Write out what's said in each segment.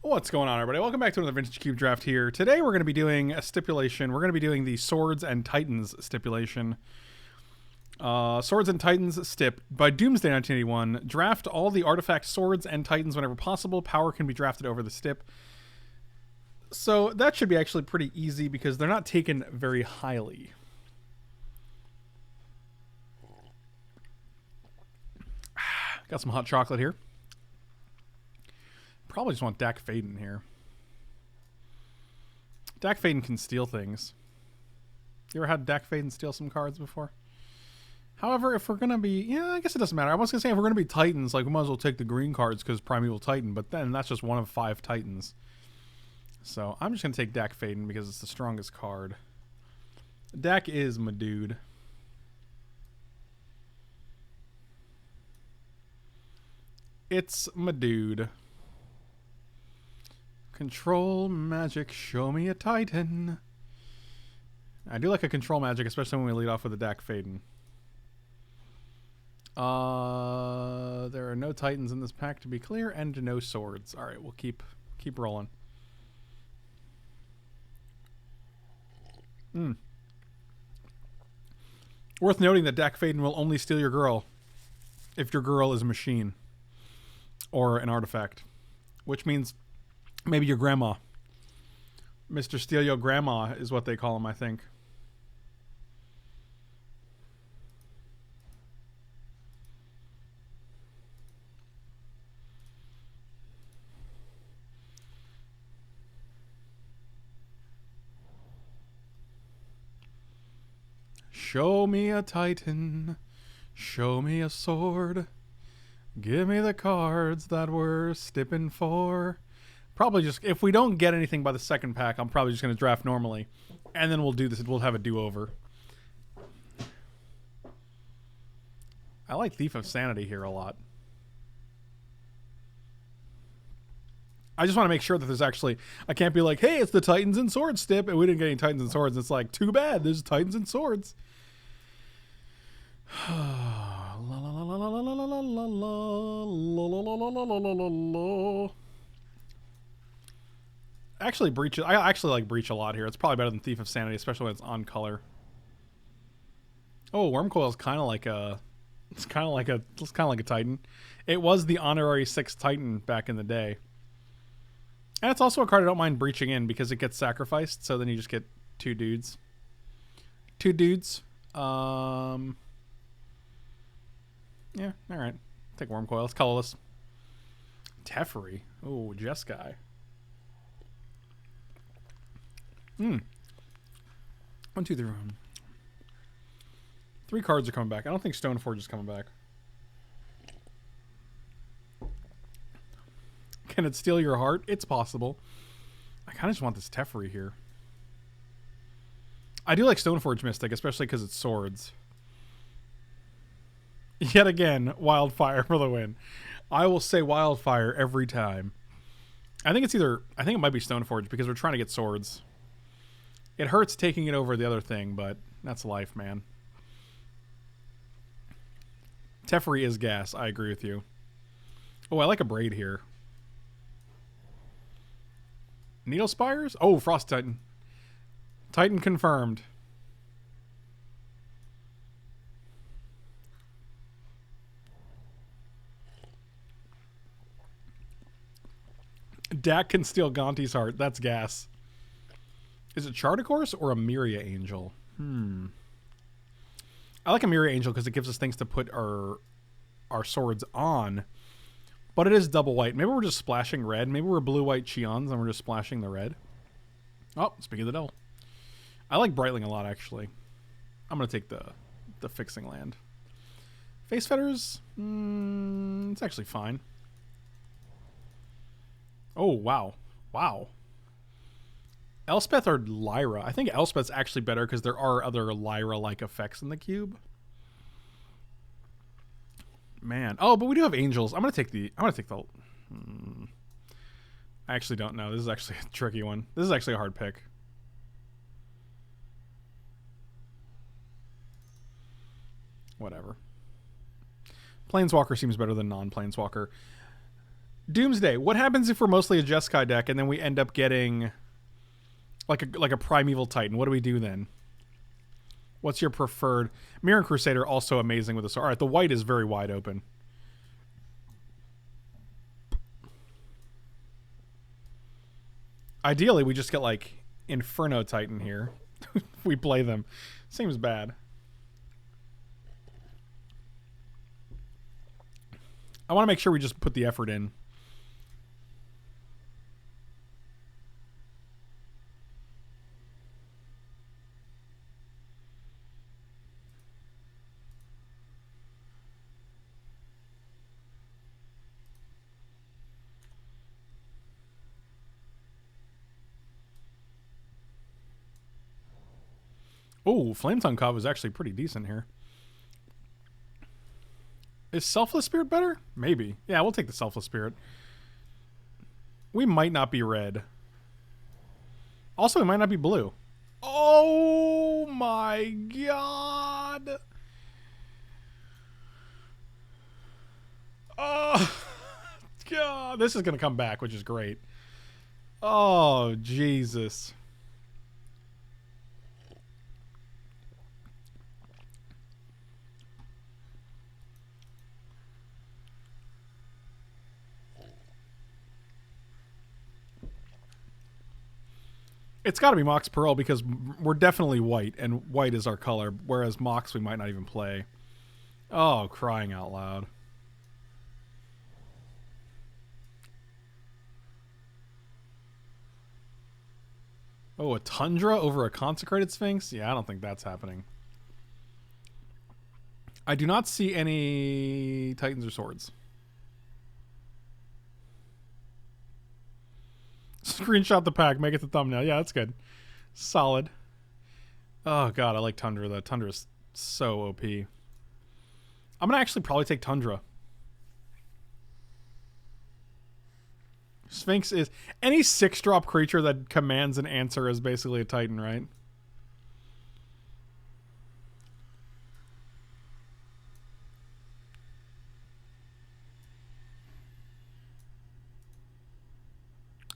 What's going on, everybody? Welcome back to another Vintage Cube Draft here. Today we're going to be doing a stipulation. We're going to be doing the Swords and Titans stipulation. Swords and Titans stip. By Doomsday 1981, draft all the artifact Swords and Titans whenever possible. Power can be drafted over the stip. So that should be actually pretty easy because they're not taken very highly. Got some hot chocolate here. Probably just want Dak Faden here. Dak Faden can steal things. You ever had Dak Faden steal some cards before? However, if we're going to be... Yeah, I guess it doesn't matter. I was going to say, if we're going to be Titans, like, we might as well take the green cards because Primeval Titan, but then that's just one of 5 Titans. So, I'm just going to take Dak Faden because it's the strongest card. Dak is my dude. It's my dude. Control magic, show me a Titan. I do like a control magic, especially when we lead off with a Dak Faden. There are no Titans in this pack to be clear, and no swords. All right, we'll keep rolling. Worth noting that Dak Faden will only steal your girl if your girl is a machine or an artifact, which means maybe your grandma. Mr. Steal Your Grandma is what they call him, I think. Show me a Titan. Show me a sword. Give me the cards that we're stipping for. Probably just, if we don't get anything by the second pack, I'm probably just going to draft normally. And then we'll do this. We'll have a do-over. I like Thief of Sanity here a lot. I just want to make sure that there's actually... I can't be like, hey, it's the Titans and Swords stip, and we didn't get any Titans and Swords. It's like, too bad. There's Titans and Swords. Actually, Breach. I actually like Breach a lot here. It's probably better than Thief of Sanity, especially when it's on color. Oh, Wormcoil is kind of like a. It's kind of like a Titan. It was the honorary 6th Titan back in the day, and it's also a card I don't mind breaching in because it gets sacrificed. So then you just get 2 dudes. 2 dudes. Yeah, all right. Take Wormcoil. It's colorless. Teferi. Oh, Jeskai. 1, 2, 3. 3 cards are coming back. I don't think Stoneforge is coming back. Can it steal your heart? It's possible. I kind of just want this Teferi here. I do like Stoneforge Mystic, especially because it's swords. Yet again, Wildfire for the win. I will say Wildfire every time. I think it might be Stoneforge because we're trying to get swords. It hurts taking it over the other thing, but that's life, man. Teferi is gas. I agree with you. Oh, I like a Braid here. Needle Spires? Oh, Frost Titan. Titan confirmed. Dak can steal Gonti's heart. That's gas. Is it Chardicourse or a Myria Angel? I like a Myria Angel because it gives us things to put our swords on. But it is double white. Maybe we're just splashing red. Maybe we're blue-white Cheons and we're just splashing the red. Oh, speaking of the devil. I like Brightling a lot, actually. I'm going to take the fixing land. Face Fetters? It's actually fine. Oh, wow. Wow. Elspeth or Lyra? I think Elspeth's actually better because there are other Lyra-like effects in the cube. Man. Oh, but we do have angels. I'm going to take the... I actually don't know. This is actually a tricky one. This is actually a hard pick. Whatever. Planeswalker seems better than non-Planeswalker. Doomsday. What happens if we're mostly a Jeskai deck and then we end up getting like a Primeval Titan? What do we do then? What's your preferred? Mirror Crusader also amazing with this. All right, the white is very wide open. Ideally, we just get like Inferno Titan here. We play them. Seems bad. I want to make sure we just put the effort in. Oh, Flametongue Cobb is actually pretty decent here. Is Selfless Spirit better? Maybe. Yeah, we'll take the Selfless Spirit. We might not be red. Also, we might not be blue. Oh my god. Oh god. This is going to come back, which is great. Oh, Jesus. It's got to be Mox Pearl because we're definitely white, and white is our color, whereas Mox we might not even play. Oh, crying out loud. Oh, a Tundra over a Consecrated Sphinx? Yeah, I don't think that's happening. I do not see any Titans or Swords. Screenshot the pack, make it the thumbnail. Yeah, that's good. Solid. Oh god, I like Tundra. The Tundra is so OP. I'm gonna actually probably take Tundra. Sphinx is any 6-drop creature that commands an answer is basically a Titan, right?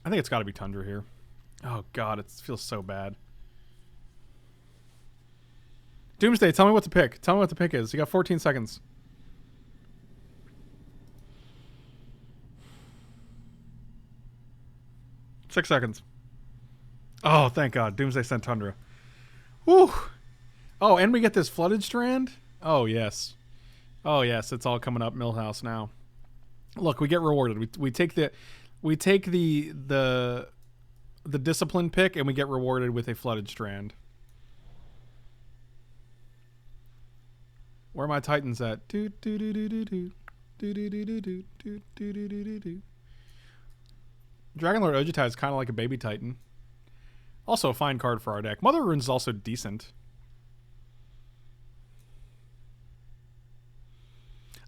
I think it's got to be Tundra here. Oh god, it feels so bad. Doomsday, tell me what to pick. Tell me what the pick is. You got 14 seconds. Six seconds. Oh, thank god. Doomsday sent Tundra. Woo! Oh, and we get this Flooded Strand? Oh, yes. Oh, yes. It's all coming up Millhouse now. Look, we get rewarded. We take the discipline pick and we get rewarded with a Flooded Strand. Where are my Titans at? Dragonlord Ojutai is kind of like a baby Titan. Also a fine card for our deck. Mother Runes is also decent.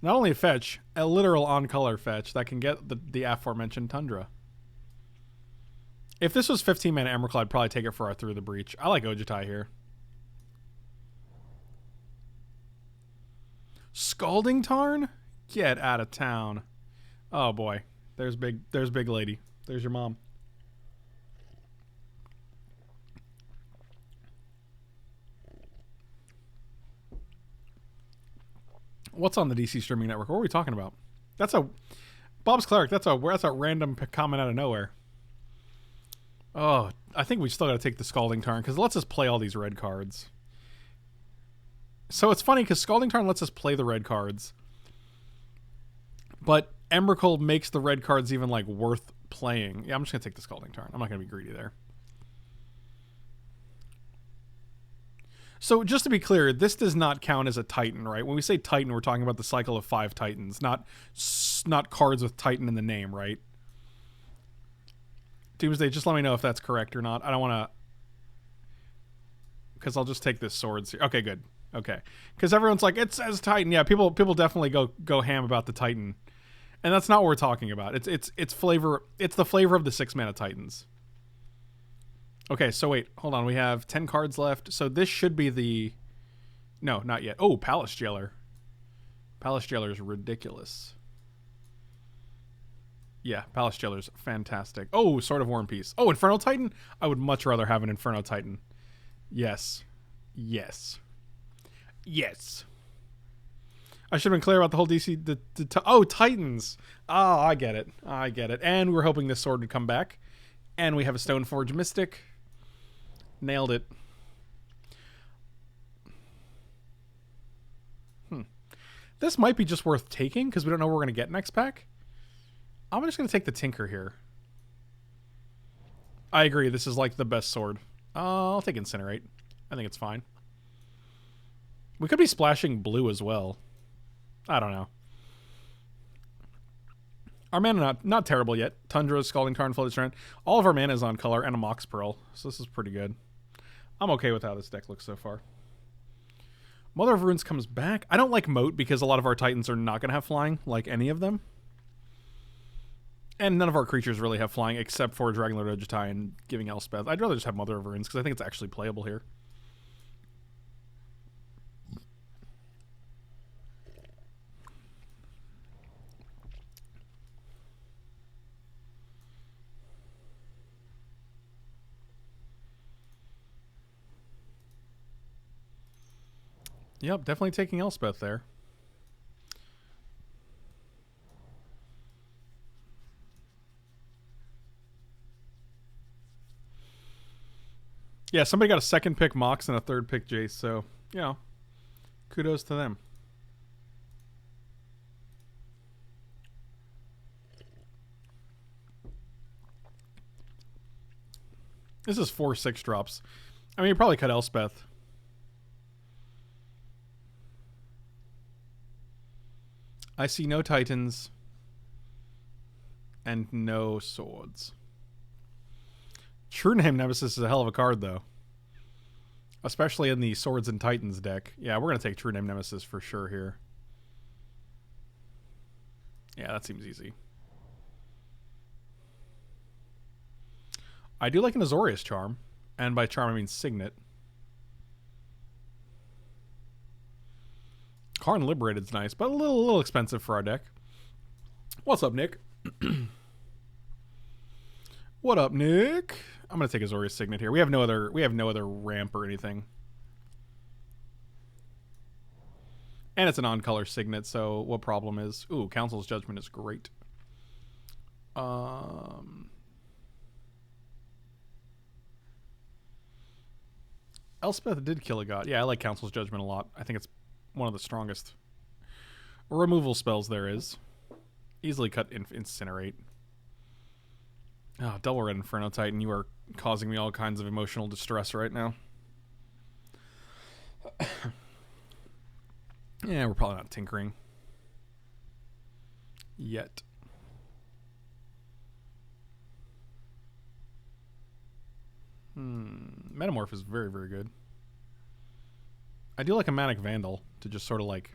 Not only a fetch, a literal on-color fetch that can get the aforementioned Tundra. If this was 15-mana Emrakul, I'd probably take it for our Through the Breach. I like Ojutai here. Scalding Tarn? Get out of town. Oh boy. There's big lady. There's your mom. What's on the DC streaming network? What are we talking about? That's a Bob's Cleric. That's a random comment out of nowhere. Oh, I think we still got to take the Scalding Tarn because it lets us play all these red cards. So it's funny because Scalding Tarn lets us play the red cards, but Emrakul makes the red cards even like worth playing. Yeah, I'm just gonna take the Scalding Tarn. I'm not gonna be greedy there. So just to be clear, this does not count as a Titan, right? When we say Titan, we're talking about the cycle of 5 Titans, not cards with Titan in the name, right? Doomsday, just let me know if that's correct or not. I don't want to, because I'll just take this Swords here. Okay, good. Okay, because everyone's like, it says Titan. Yeah, people definitely go ham about the Titan, and that's not what we're talking about. It's flavor. It's the flavor of the 6-mana Titans. Okay, so wait, hold on. We have 10 cards left. So this should be the... No, not yet. Oh, Palace Jailer. Palace Jailer is ridiculous. Yeah, Palace Jailers, fantastic. Oh, Sword of War and Peace. Oh, Inferno Titan? I would much rather have an Inferno Titan. Yes. Yes. Yes. I should have been clear about the whole DC. Oh, Titans. Oh, I get it. I get it. And we were hoping this sword would come back. And we have a Stoneforge Mystic. Nailed it. This might be just worth taking because we don't know what we're going to get next pack. I'm just going to take the Tinker here. I agree. This is like the best sword. I'll take Incinerate. I think it's fine. We could be splashing blue as well. I don't know. Our mana not terrible yet. Tundra, Scalding Tarn, Flooded Strand. All of our mana is on color and a Mox Pearl. So this is pretty good. I'm okay with how this deck looks so far. Mother of Runes comes back. I don't like Moat because a lot of our Titans are not going to have flying, like any of them. And none of our creatures really have flying except for Dragonlord Ojutai and giving Elspeth. I'd rather just have Mother of Runes because I think it's actually playable here. Yep, definitely taking Elspeth there. Yeah, somebody got a second pick Mox and a third pick Jace, so, you know, kudos to them. This is 4/6 drops. I mean, you probably cut Elspeth. I see no Titans and no swords. True Name Nemesis is a hell of a card, though. Especially in the Swords and Titans deck. Yeah, we're going to take True Name Nemesis for sure here. Yeah, that seems easy. I do like an Azorius Charm. And by Charm, I mean Signet. Karn Liberated's nice, but a little expensive for our deck. What's up, Nick? What up, Nick? I'm gonna take Azorius Signet here. We have no other ramp or anything. And it's an on-color Signet, so what problem is... Ooh, Council's Judgment is great. Elspeth did kill a god. Yeah, I like Council's Judgment a lot. I think it's one of the strongest removal spells there is. Easily cut Incinerate. Oh, double red Inferno Titan. You are causing me all kinds of emotional distress right now. Yeah, we're probably not tinkering. Yet. Metamorph is very, very good. I do like a Manic Vandal to just sort of like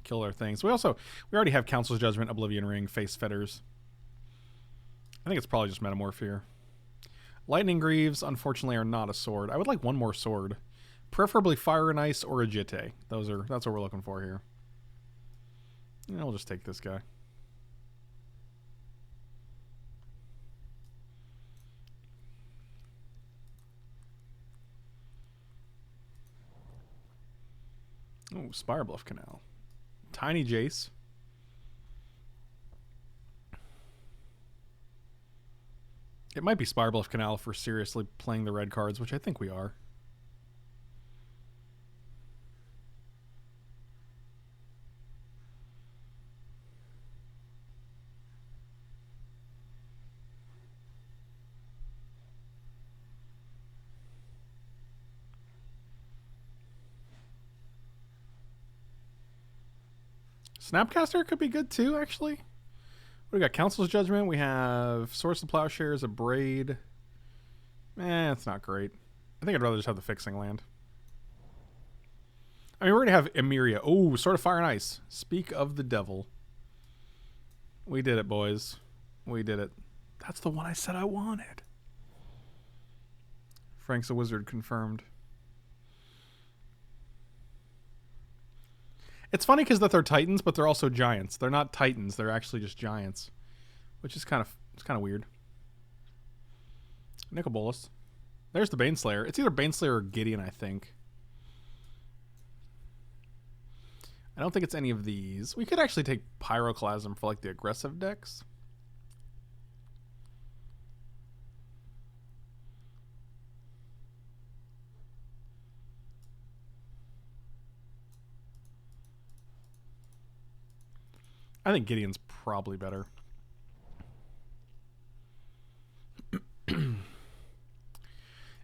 kill their things. We already have Council's Judgment, Oblivion Ring, Face Fetters. I think it's probably just Metamorph here. Lightning Greaves, unfortunately, are not a sword. I would like one more sword. Preferably Fire and Ice or a Jitte. That's what we're looking for here. Yeah, we'll just take this guy. Oh, Spirebluff Canal. Tiny Jace. It might be Spirebluff Canal if we're seriously playing the red cards, which I think we are. Snapcaster could be good too, actually. We got Council's Judgment. We have Source of Plowshares, a Braid. It's not great. I think I'd rather just have the Fixing Land. I mean, we're going to have Emeria. Oh, Sword of Fire and Ice. Speak of the devil. We did it, boys. We did it. That's the one I said I wanted. Frank's a wizard confirmed. It's funny because that they're Titans, but they're also Giants. They're not Titans. They're actually just Giants, which is kind of weird. Nicol Bolas. There's the Baneslayer. It's either Baneslayer or Gideon, I think. I don't think it's any of these. We could actually take Pyroclasm for like the aggressive decks. I think Gideon's probably better.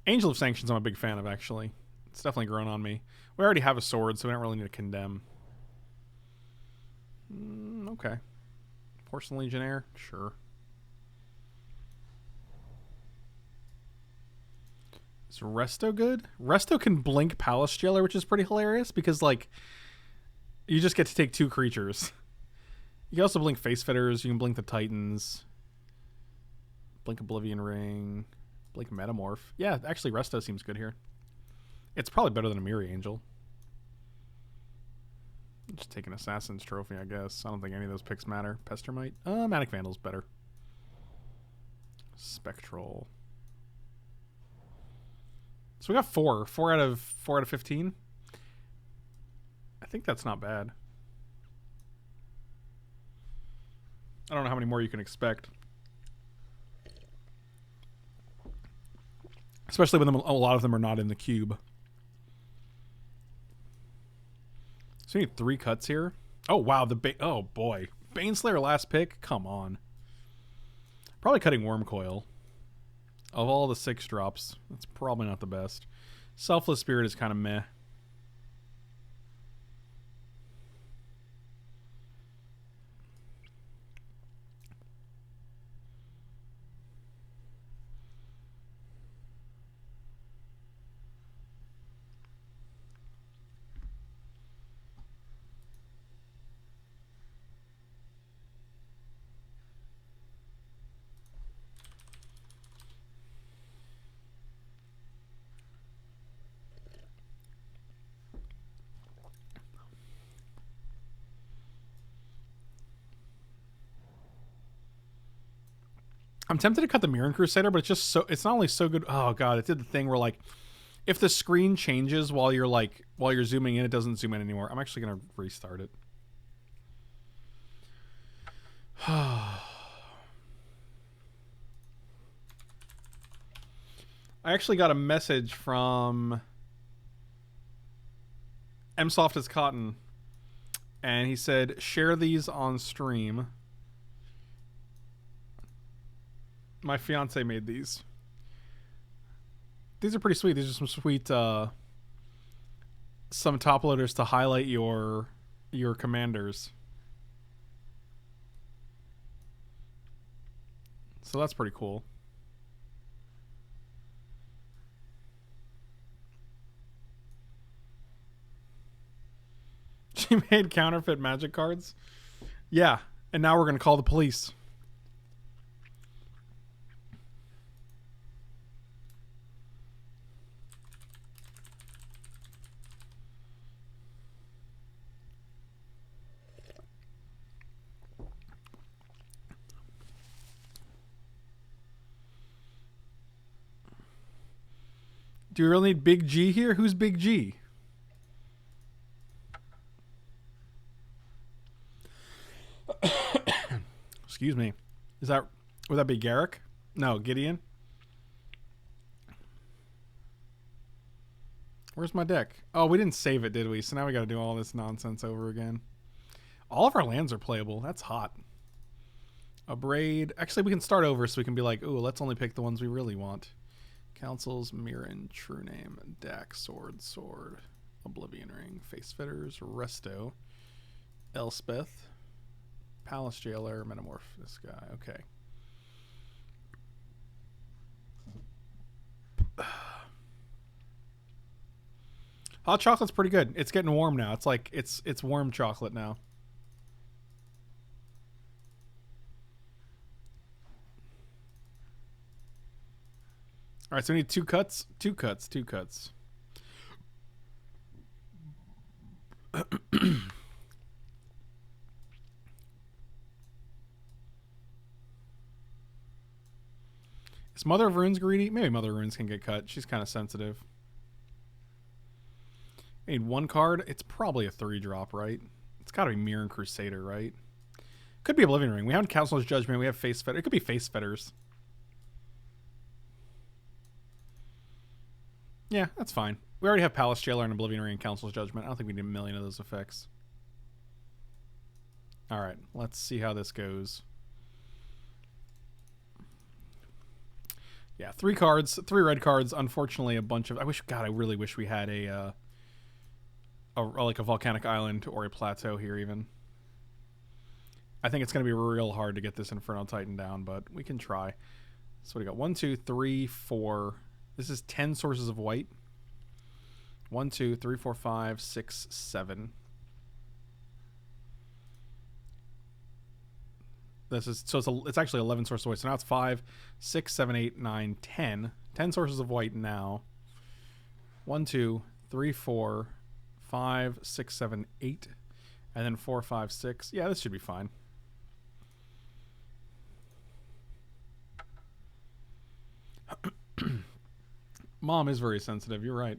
Angel of Sanctions I'm a big fan of, actually. It's definitely grown on me. We already have a sword, so we don't really need to condemn. Okay. Porcelain Legionnaire? Sure. Is Resto good? Resto can blink Palace Jailer, which is pretty hilarious because, like, you just get to take 2 creatures. You can also blink Face Fitters. You can blink the Titans. Blink Oblivion Ring. Blink Metamorph. Yeah, actually, Resto seems good here. It's probably better than a Mirror Angel. Just take an Assassin's Trophy, I guess. I don't think any of those picks matter. Pestermite? Manic Vandal's better. Spectral. So we got 4. 4 out of 15. I think that's not bad. I don't know how many more you can expect. Especially when a lot of them are not in the cube. So we need 3 cuts here. Oh, wow. Oh, boy. Baneslayer last pick? Come on. Probably cutting Wormcoil. Of all the 6 drops, that's probably not the best. Selfless Spirit is kind of meh. I'm tempted to cut the Mirren Crusader, but it's not only so good. Oh god, it did the thing where, like, if the screen changes while you're zooming in, it doesn't zoom in anymore. I'm actually gonna restart it. I actually got a message from Msoft as Cotton, and he said, share these on stream. My fiance made these. These are pretty sweet. These are some sweet some top loaders to highlight your commanders. So that's pretty cool. She made counterfeit Magic cards? Yeah, and now we're going to call the police. Do you really need Big G here? Who's Big G? Excuse me. Would that be Garrick? No, Gideon. Where's my deck? Oh, we didn't save it, did we? So now we got to do all this nonsense over again. All of our lands are playable. That's hot. A Braid. Actually, we can start over so we can be like, ooh, let's only pick the ones we really want. Councils, Mirren, True Name, Dax, Sword, Oblivion Ring, Face Fitters, Resto, Elspeth, Palace Jailer, Metamorph, this guy. Okay. Hot chocolate's pretty good. It's getting warm now. It's like it's warm chocolate now. All right, so we need 2 cuts. 2 cuts. 2 cuts. Is Mother of Runes greedy? Maybe Mother of Runes can get cut. She's kind of sensitive. I need one card. It's probably a 3-drop, right? It's got to be Mirror and Crusader, right? Could be Oblivion Ring. We have Council's Judgment. We have Face Fetter. It could be Face Fetters. Yeah, that's fine. We already have Palace Jailer and Oblivion Ring and Council's Judgment. I don't think we need a million of those effects. Alright, let's see how this goes. Yeah, 3 cards, 3 red cards. Unfortunately, a bunch of... I really wish we had like a volcanic island or a plateau here even. I think it's going to be real hard to get this Inferno Titan down, but we can try. So we got 1, 2, 3, 4. This is 10 sources of white. 1, 2, 3, 4, 5, 6, 7. This is so it's actually 11 sources of white. So now it's 5, 6, 7, 8, 9, 10. 10 sources of white now. 1, 2, 3, 4, 5, 6, 7, 8, and then 4, 5, 6. Yeah, this should be fine. Mom is very sensitive. You're right.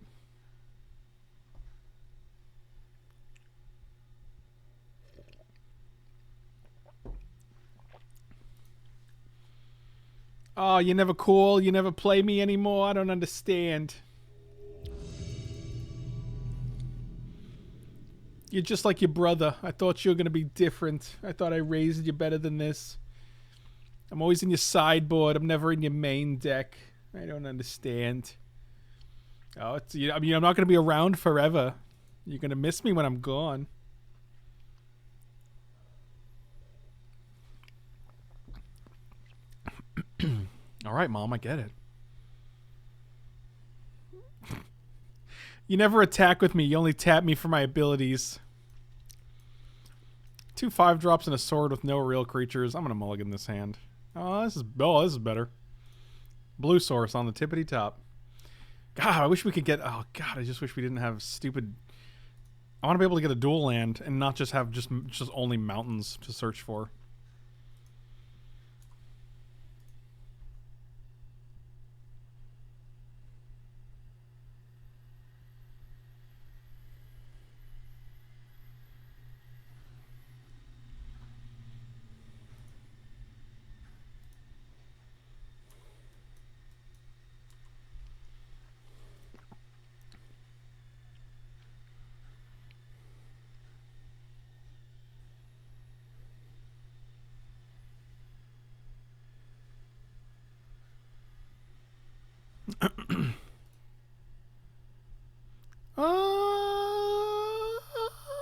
Oh, you never call. You never play me anymore. I don't understand. You're just like your brother. I thought you were going to be different. I thought I raised you better than this. I'm always in your sideboard. I'm never in your main deck. I don't understand. Oh, I mean, I'm not going to be around forever. You're going to miss me when I'm gone. All right, Mom, I get it. You never attack with me. You only tap me for my abilities. 2 5-drops and a sword with no real creatures. I'm going to mulligan this hand. Oh, this is better. Blue source on the tippity top. God, I wish we could get... Oh, God, I just wish we didn't have stupid... I want to be able to get a dual land and not just have just only mountains to search for.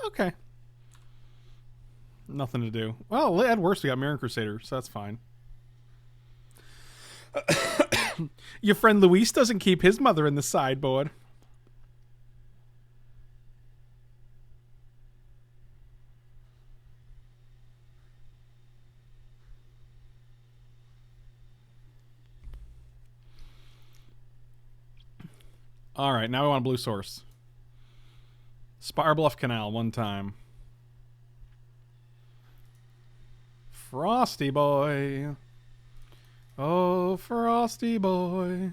Okay. Nothing to do. Well, at worst, we got Mirror Crusader, so that's fine. Your friend Luis doesn't keep his mother in the sideboard. All right, now we want a blue source. Spire Bluff Canal, one time. Frosty boy. Oh, Frosty boy.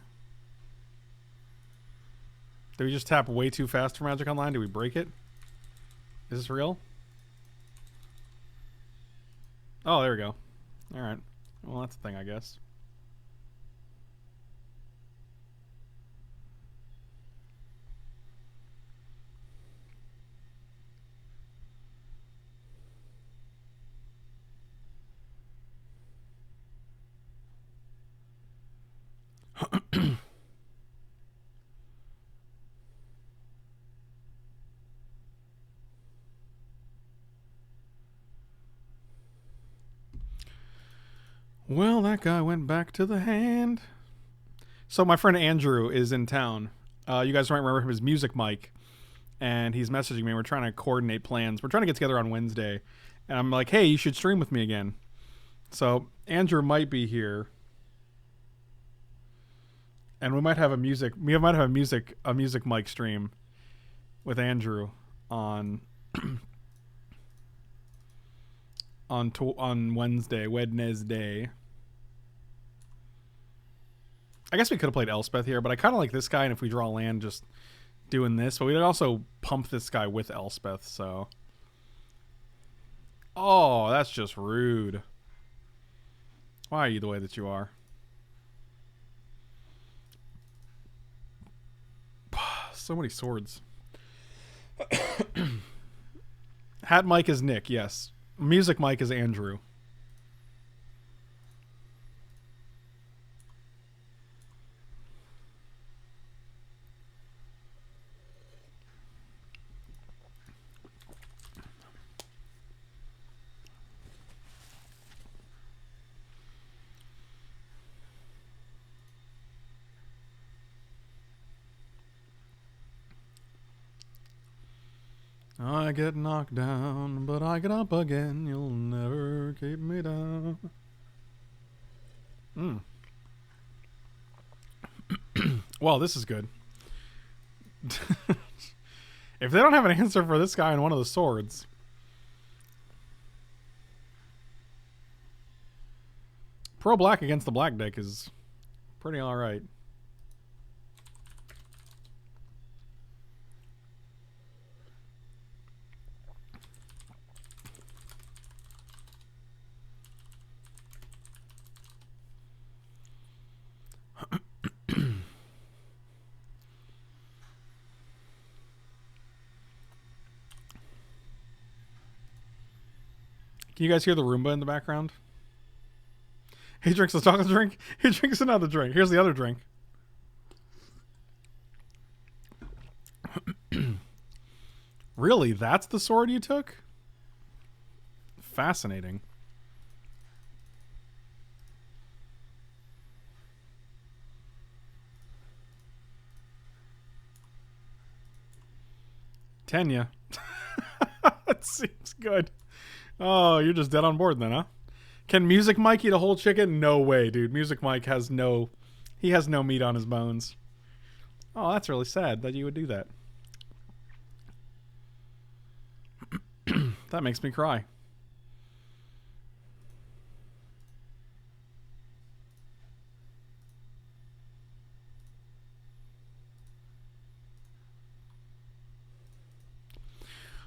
Did we just tap way too fast for Magic Online? Did we break it? Is this real? Oh, there we go. Alright. Well, that's a thing, I guess. Well, that guy went back to the hand. So my friend Andrew is in town. You guys might remember him as Music Mike. And he's messaging me. We're trying to coordinate plans. We're trying to get together on Wednesday. And I'm like, hey, you should stream with me again. So Andrew might be here. And we might have a music Mike stream with Andrew on on Wednesday. I guess we could have played Elspeth here, but I kind of like this guy, and if we draw land, just doing this. But we could also pump this guy with Elspeth, so... Oh, that's just rude. Why are you the way that you are? So many swords. Hat Mike is Nick, yes. Music Mike is Andrew. I get knocked down, but I get up again. You'll never keep me down. Well, this is good. If they don't have an answer for this guy in one of the swords... Pro black against the black deck is pretty alright. Can you guys hear the Roomba in the background? He drinks a chocolate drink. He drinks another drink. Here's the other drink. Really? That's the sword you took? Fascinating. Tenya. That seems good. Oh, you're just dead on board then, huh? Can Music Mike eat a whole chicken? No way, dude. Music Mike has no... He has no meat on his bones. Oh, that's really sad that you would do that. That makes me cry.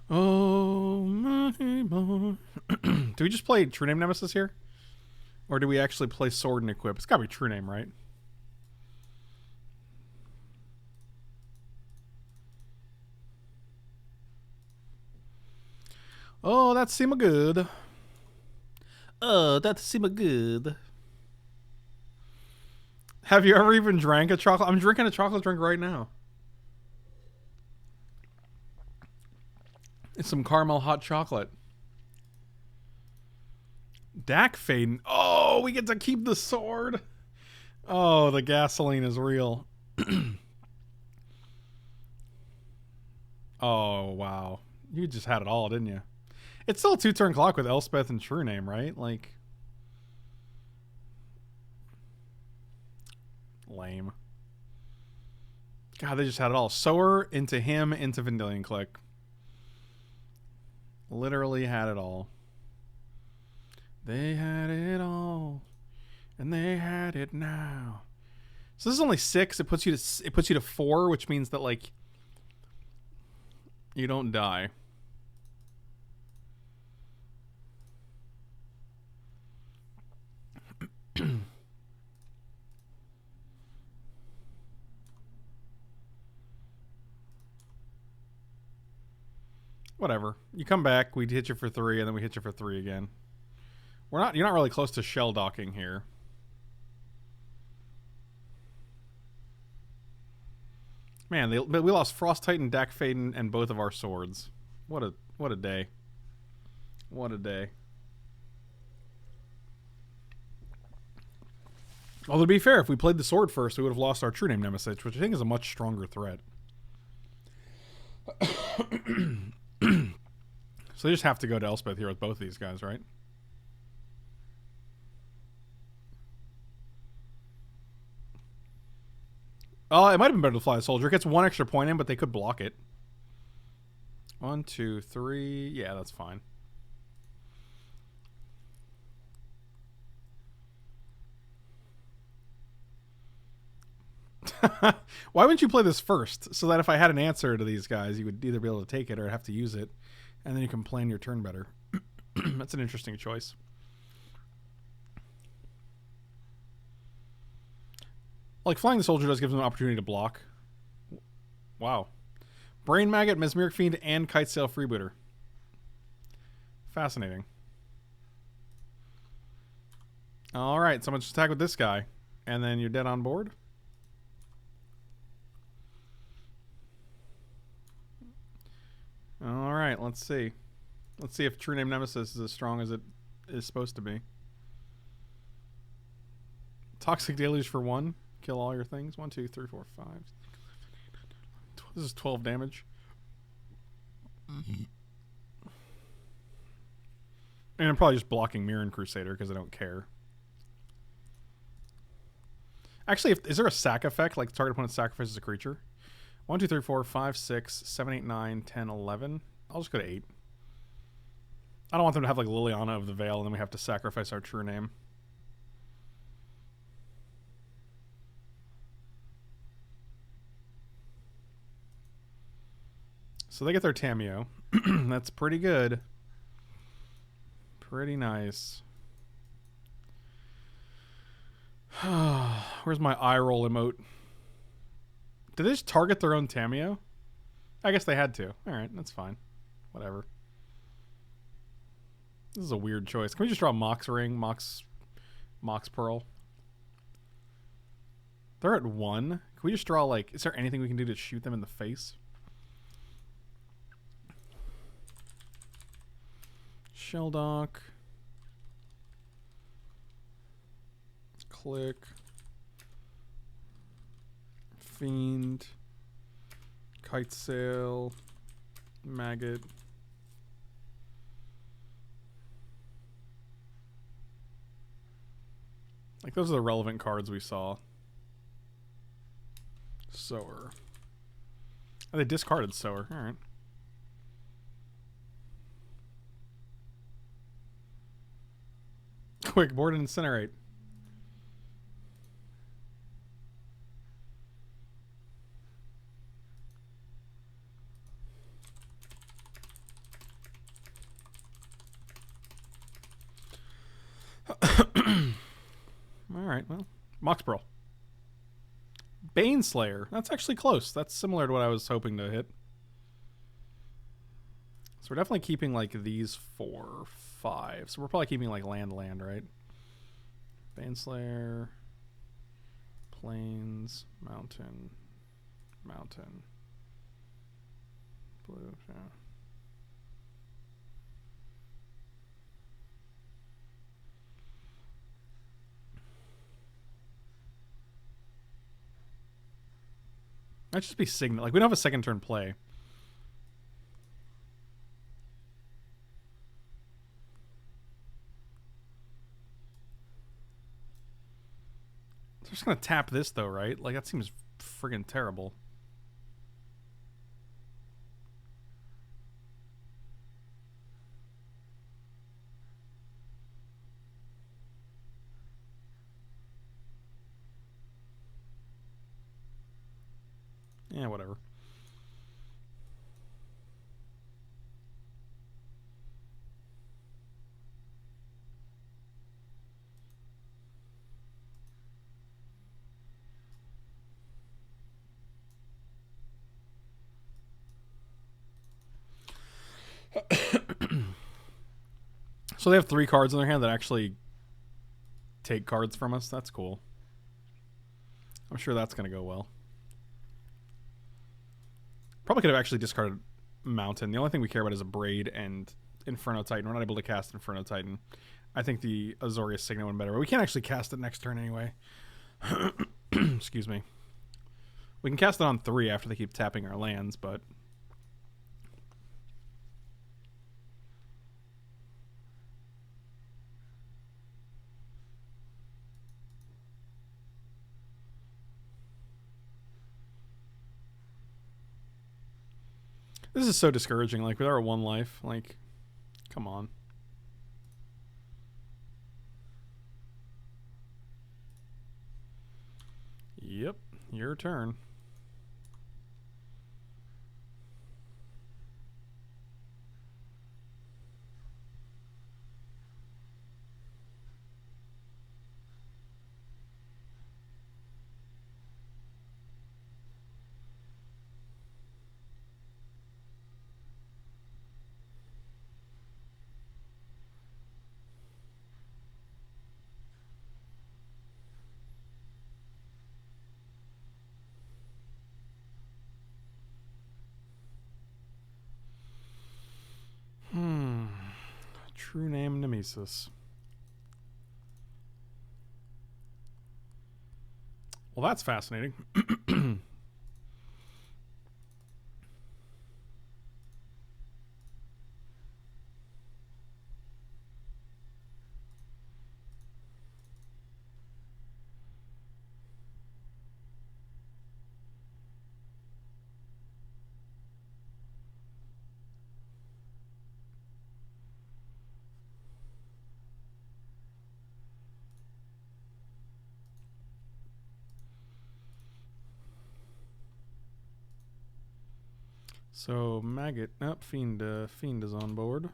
Oh, my boy. Do we just play True Name Nemesis here? Or do we actually play Sword and Equip? It's gotta be True Name, right? Oh, that seemed good. Oh, that seemed good. Have you ever even drank a chocolate? I'm drinking a chocolate drink right now. It's some caramel hot chocolate. Dak Faden. Oh, we get to keep the sword. Oh, the gasoline is real. Oh, wow. You just had it all, didn't you? It's still a 2-turn clock with Elspeth and True Name, right? Like... Lame. God, they just had it all. Sower into him into Vendilion Click. Literally had it all. They had it all, and they had it now. So this is only 6. It puts you to 4, which means that like you don't die. Whatever. You come back, we hit you for 3, and then we hit you for 3 again. You're not really close to shell docking here. Man, we lost Frost Titan, Dak Faden, and both of our swords. What a day. What a day. Although to be fair, if we played the sword first, we would have lost our True Name Nemesis, which I think is a much stronger threat. So they just have to go to Elspeth here with both these guys, right? Oh, it might have been better to fly the soldier. It gets 1 extra point in, but they could block it. 1, 2, 3. Yeah, that's fine. Why wouldn't you play this first? So that if I had an answer to these guys, you would either be able to take it or have to use it. And then you can plan your turn better. That's an interesting choice. Like, Flying the Soldier does give them an opportunity to block. Wow. Brain Maggot, Mesmeric Fiend, and Kitesail Freebooter. Fascinating. Alright, so I'm going to attack with this guy. And then you're dead on board. Alright, let's see. Let's see if True Name Nemesis is as strong as it is supposed to be. Toxic Deluge for 1. Kill all your things. 1, 2, 3, 4, 5. This is 12 damage. And I'm probably just blocking Mirren Crusader because I don't care. Actually, is there a sack effect? Like, target opponent sacrifices a creature? 1, 2, 3, 4, 5, 6, 7, 8, 9, 10, 11. I'll just go to 8. I don't want them to have, like, Liliana of the Veil, and then we have to sacrifice our True Name. So they get their Tameo. That's pretty good. Pretty nice. Where's my eye roll emote? Did they just target their own Tameo? I guess they had to. Alright, that's fine. Whatever. This is a weird choice. Can we just draw Mox Ring, Mox Pearl? They're at 1. Can we just draw, like... Is there anything we can do to shoot them in the face? Shelldock. Click. Fiend. Kitesail. Maggot. Like, those are the relevant cards we saw. Sower. Oh, they discarded Sower. Alright. Quick, board and incinerate. Alright, well. Mox Pearl. Baneslayer. That's actually close. That's similar to what I was hoping to hit. So we're definitely keeping, like, these 4, 5. So we're probably keeping, like, land, right? Baneslayer. Plains. Mountain. Blue, yeah. That'd just be Signet. Like, we don't have a second turn play. They're just gonna tap this, though, right? Like, that seems friggin' terrible. Yeah, whatever. So they have 3 cards in their hand that actually take cards from us. That's cool. I'm sure that's going to go well. Probably could have actually discarded Mountain. The only thing we care about is a Braid and Inferno Titan. We're not able to cast Inferno Titan. I think the Azorius Signet one better, but we can't actually cast it next turn anyway. Excuse me. We can cast it on 3 after they keep tapping our lands, but... This is so discouraging. Like, with our 1 life, like, come on. Yep. Your turn. True name Nemesis. Well, that's fascinating. So maggot, fiend is on board.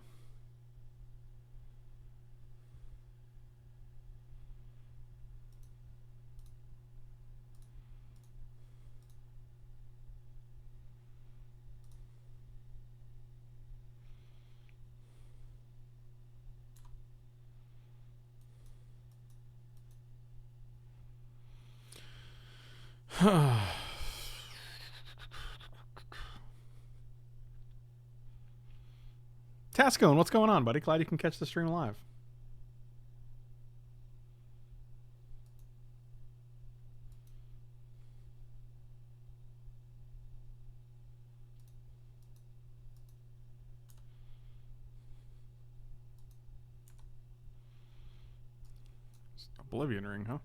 Tascone, what's going on, buddy? Glad you can catch the stream live. Oblivion ring, huh?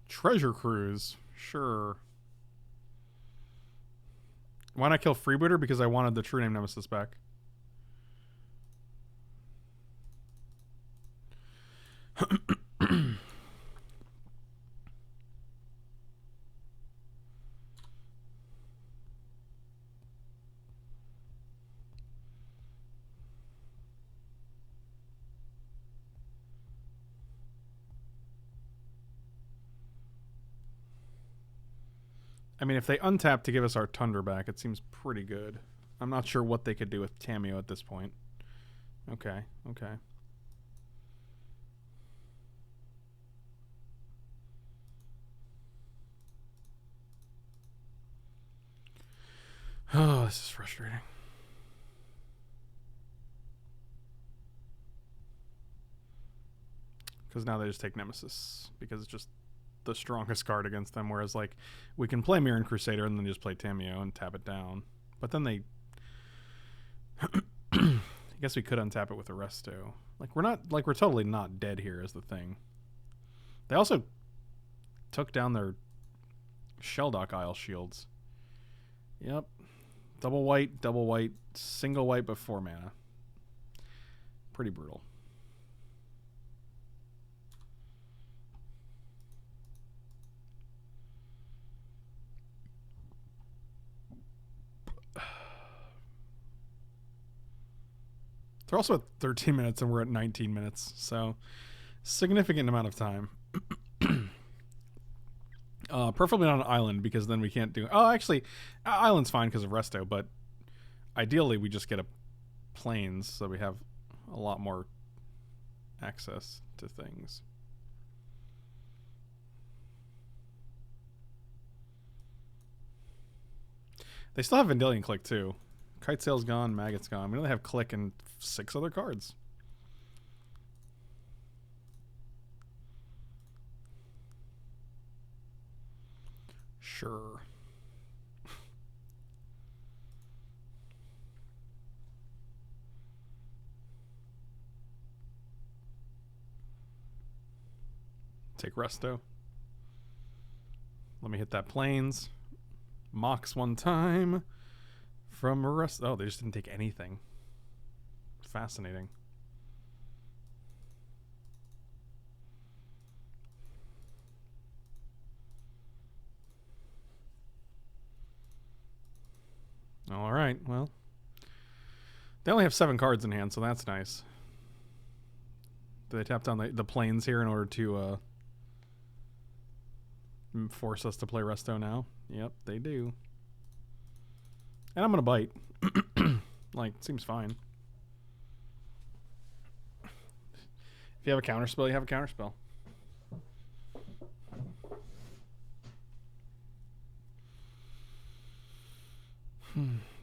Treasure Cruise. Sure. Why not kill Freebooter? Because I wanted the true name Nemesis back. I mean, if they untap to give us our Tundra back, it seems pretty good. I'm not sure what they could do with Tameo at this point. Okay, okay. Oh, this is frustrating. Because now they just take Nemesis. Because it's just the strongest card against them. Whereas, like, we can play Mirren Crusader and then just play Tameo and tap it down. But then they... I guess we could untap it with Arresto. Like, we're totally not dead here is the thing. They also took down their Shelldock Isle shields. Yep. Double white, single white but 4 mana. Pretty brutal. They're also at 13 minutes and we're at 19 minutes. So, significant amount of time. Preferably not an island because then we can't do... Oh, actually, island's fine because of Resto, but ideally we just get a plains so we have a lot more access to things. They still have Vendilion Click too. Kite Sail's gone, Maggot's gone. We only have Click and 6 other cards. Sure. Take Resto. Let me hit that plains. Mox one time from Arrest. Oh, they just didn't take anything. Fascinating. All right, well. They only have 7 cards in hand, so that's nice. They tapped on the planes here in order to force us to play Resto now. Yep, they do. And I'm going to bite. Like, seems fine. If you have a counterspell, you have a counterspell.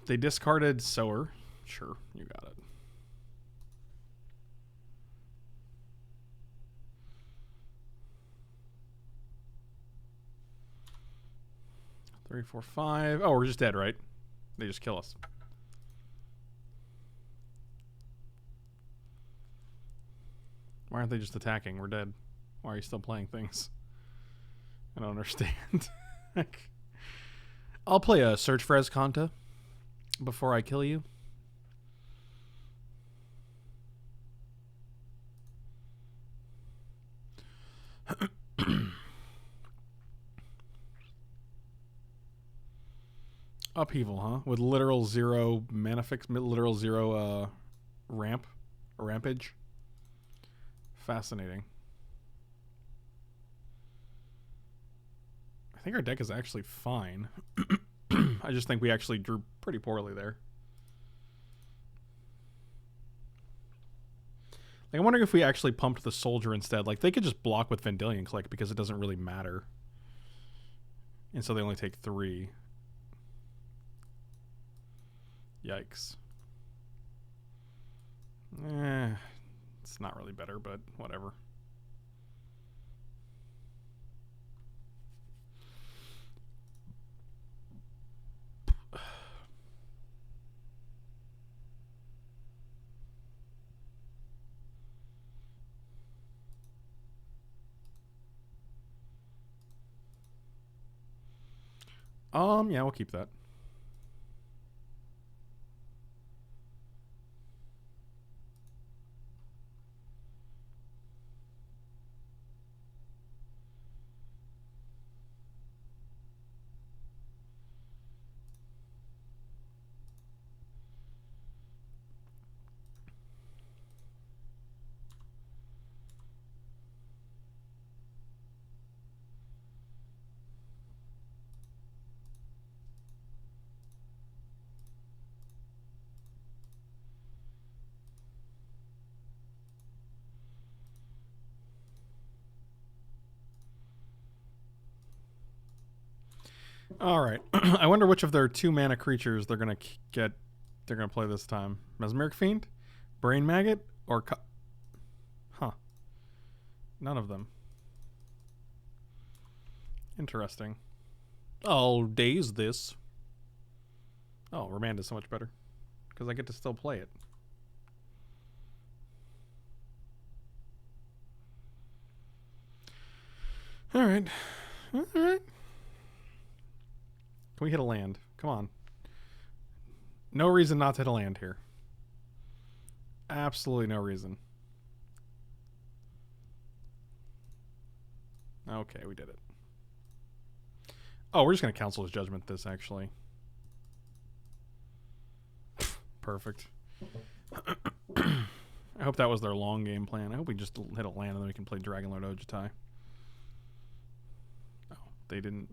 They discarded Sower. Sure, you got it. Three, 4, 5. Oh, we're just dead, right? They just kill us. Why aren't they just attacking? We're dead. Why are you still playing things? I don't understand. I'll play a Search for Esconta before I kill you. Upheaval, huh? With literal 0 mana fix, literal 0 rampage. Fascinating. I think our deck is actually fine. I just think we actually drew pretty poorly there. Like, I'm wondering if we actually pumped the Soldier instead. Like, they could just block with Vendilion Click because it doesn't really matter. And so they only take 3. Yikes. It's not really better, but whatever. Yeah, we'll keep that. All right. I wonder which of their 2 mana creatures they're gonna get. They're gonna play this time. Mesmeric Fiend, Brain Maggot, or huh? None of them. Interesting. I'll daze this. Oh, Remand is so much better because I get to still play it. All right. All right. Can we hit a land? Come on. No reason not to hit a land here. Absolutely no reason. Okay, we did it. Oh, we're just going to Council's Judgment this, actually. Perfect. I hope that was their long game plan. I hope we just hit a land and then we can play Dragonlord Ojutai. Oh, they didn't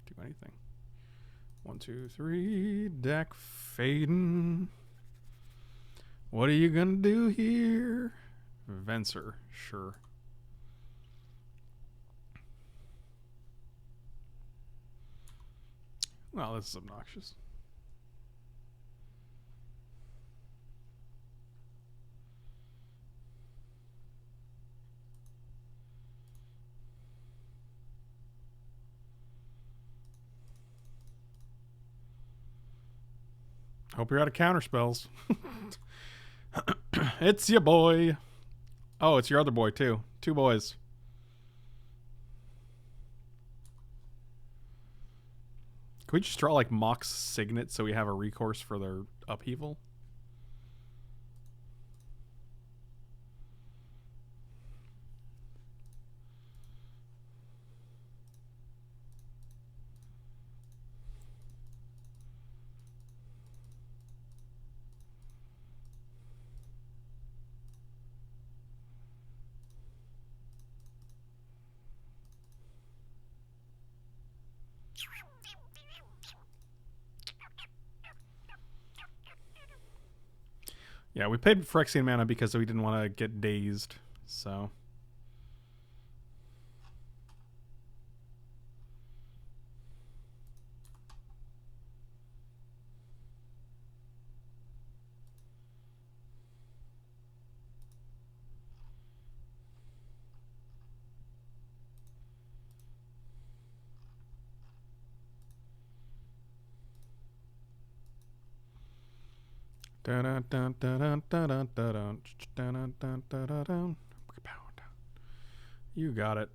do anything. 1, 2, 3. Deck fading. What are you gonna do here? Venser, sure. Well, this is obnoxious. Hope you're out of counter spells. It's your boy. Oh, it's your other boy too. 2 boys. Can we just draw like Mock's Signet so we have a recourse for their upheaval? Yeah, we paid Phyrexian mana because we didn't want to get dazed, so... You got it.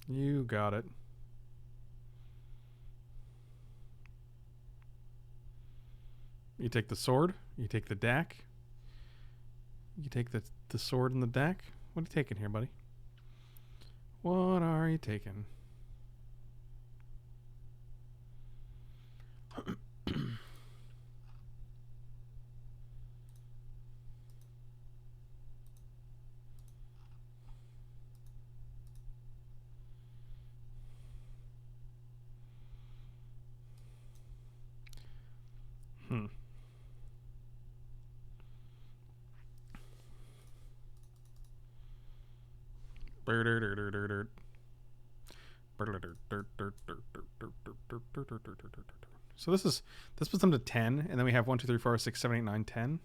You got it. You take the sword. You take the deck. You take the sword and the deck. What are you taking here, buddy? What are you taking? So this puts them to 10, and then we have 1, 2, 3, 4, 6, 7, 8, 9, 10.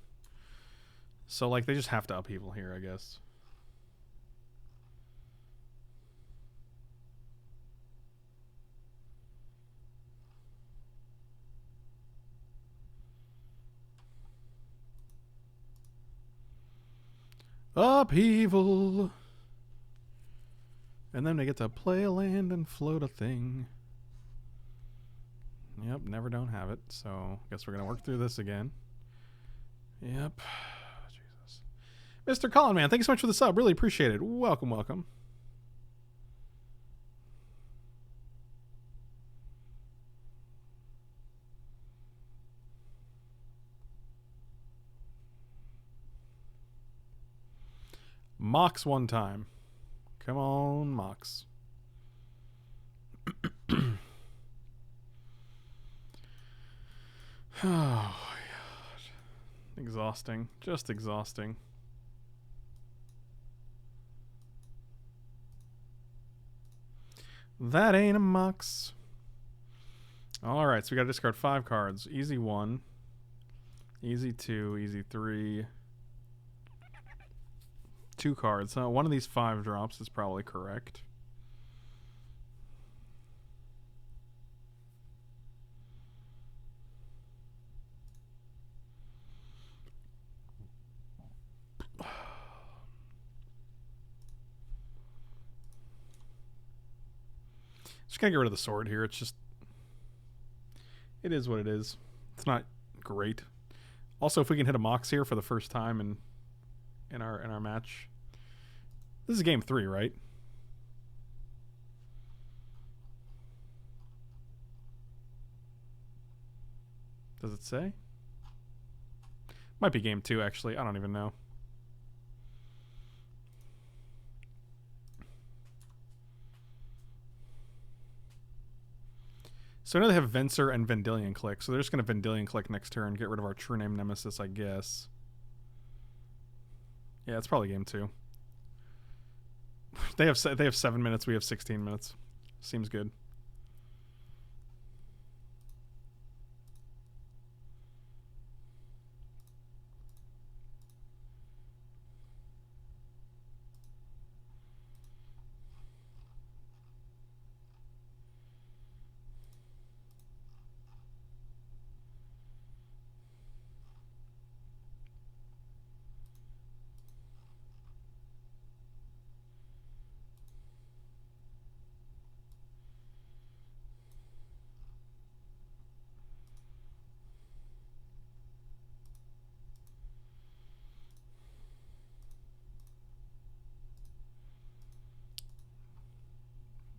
So like they just have to upheaval here, I guess. Upheaval. And then they get to play a land and float a thing. Yep, never don't have it. So I guess we're going to work through this again. Yep. Jesus. Mr. Colin, man, thank you so much for the sub. Really appreciate it. Welcome, welcome. Mox one time. Come on, Mox. Oh, God. Exhausting. Just exhausting. That ain't a Mox. Alright, so we gotta discard 5 cards. Easy 1. Easy 2. Easy 3. 2 cards. One of these 5 drops is probably correct. Just gonna get rid of the sword here. It's just... It is what it is. It's not great. Also, if we can hit a Mox here for the first time in our match. This is game 3, right? Does it say? Might be game 2, actually. I don't even know. So I know they have Venser and Vendilion Click, so they're just going to Vendilion Click next turn, get rid of our True Name Nemesis, I guess. Yeah, it's probably game 2. They have 7 minutes, we have 16 minutes. Seems good.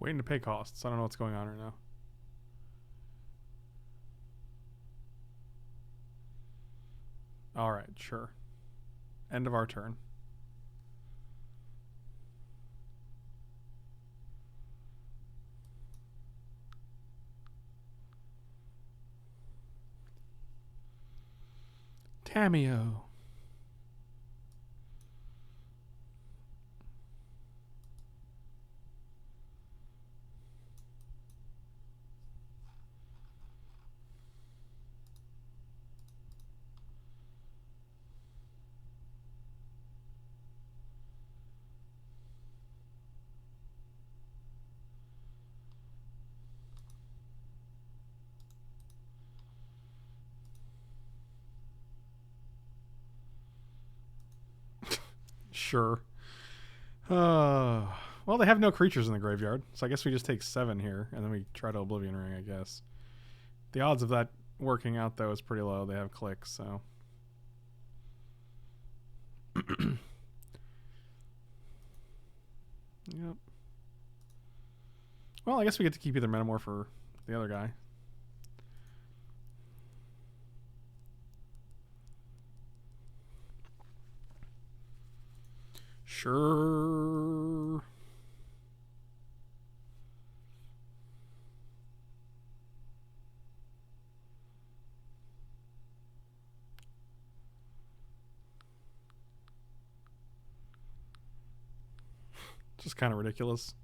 Waiting to pay costs. I don't know what's going on right now. Alright, sure. End of our turn. Cameo. Sure. Well, they have no creatures in the graveyard, so I guess we just take 7 here, and then we try to Oblivion Ring, I guess. The odds of that working out, though, is pretty low. They have clicks, so... Yep. Well, I guess we get to keep either Metamorph or the other guy. Sure. Just kind of ridiculous.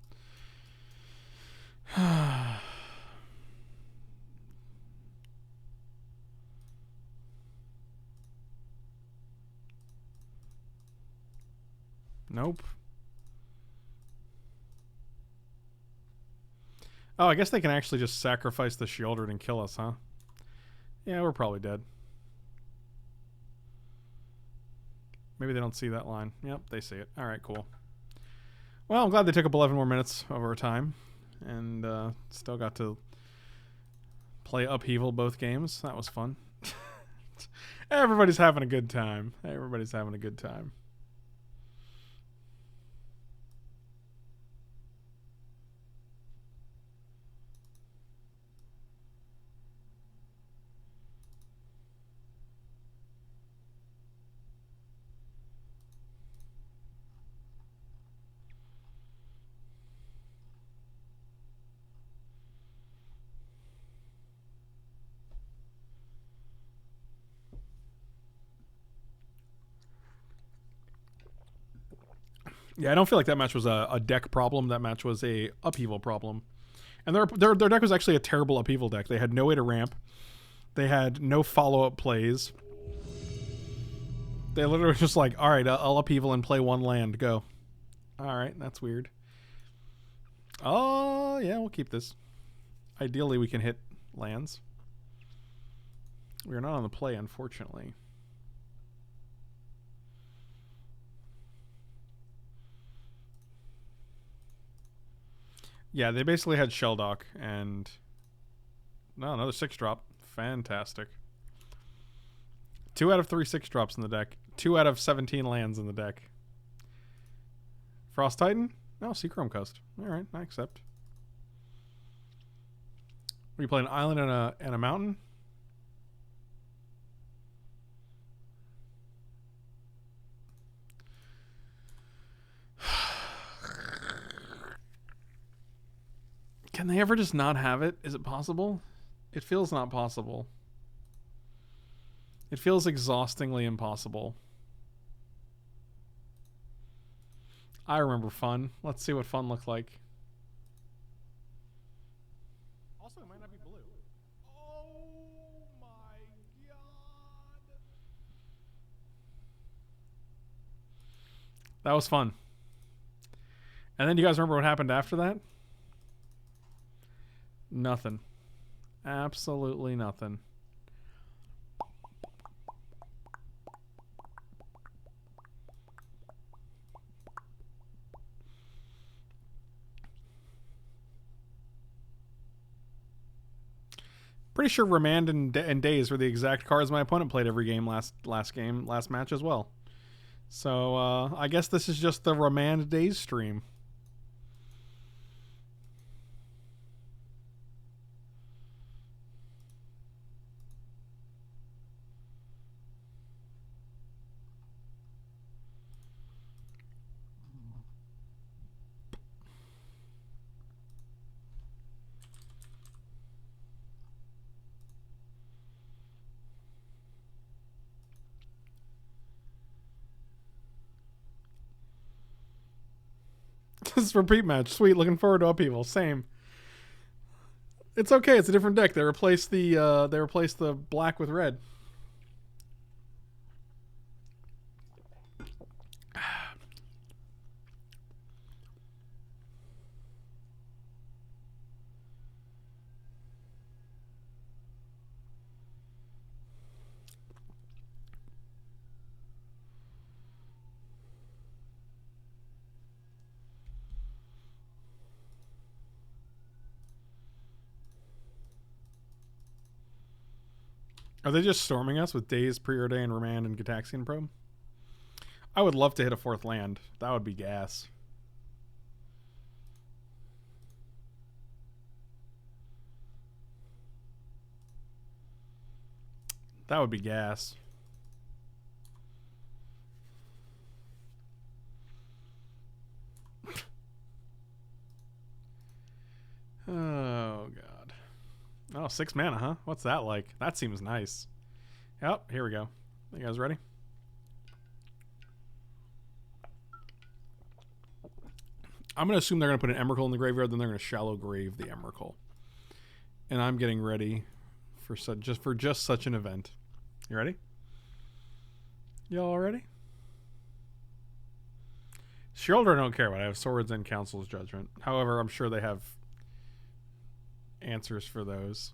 Nope. Oh, I guess they can actually just sacrifice the Sheoldred and kill us, huh? Yeah, we're probably dead. Maybe they don't see that line. Yep, they see it. Alright, cool. Well, I'm glad they took up 11 more minutes of our time. And still got to play Upheaval both games. That was fun. Everybody's having a good time. Everybody's having a good time. Yeah, I don't feel like that match was a deck problem. That match was a Upheaval problem. And their deck was actually a terrible Upheaval deck. They had no way to ramp. They had no follow-up plays. They literally were just like, alright, I'll Upheaval and play 1 land. Go. Alright, that's weird. Oh, yeah, we'll keep this. Ideally, we can hit lands. We're not on the play, unfortunately. Yeah, they basically had Shelldock and... No, another 6-drop. Fantastic. 2 out of 3 6-drops in the deck. 2 out of 17 lands in the deck. Frost Titan? No, Seachrome Coast. Alright, I accept. We play an island and a mountain? Can they ever just not have it? Is it possible? It feels not possible. It feels exhaustingly impossible. I remember fun. Let's see what fun looked like. Also, it might not be blue. Oh my god. That was fun. And then you guys remember what happened after that? Nothing. Absolutely nothing. Pretty sure Remand and Daze were the exact cards my opponent played every game last match as well. So I guess this is just the Remand Daze stream. This is repeat match. Sweet. Looking forward to Upheaval. Same. It's okay. It's a different deck. They replaced the black with red. Are they just storming us with Daze, Preordain, Remand, and Gataxian Probe? I would love to hit a 4th land. That would be gas. That would be gas. Oh, God. Oh, 6 mana, huh? What's that like? That seems nice. Yep, here we go. You guys ready? I'm going to assume they're going to put an Emrakul in the graveyard, then they're going to shallow grave the Emrakul. And I'm getting ready for just such an event. You ready? Y'all ready? Sheolder I don't care about. I have Swords and Council's Judgment. However, I'm sure they have answers for those.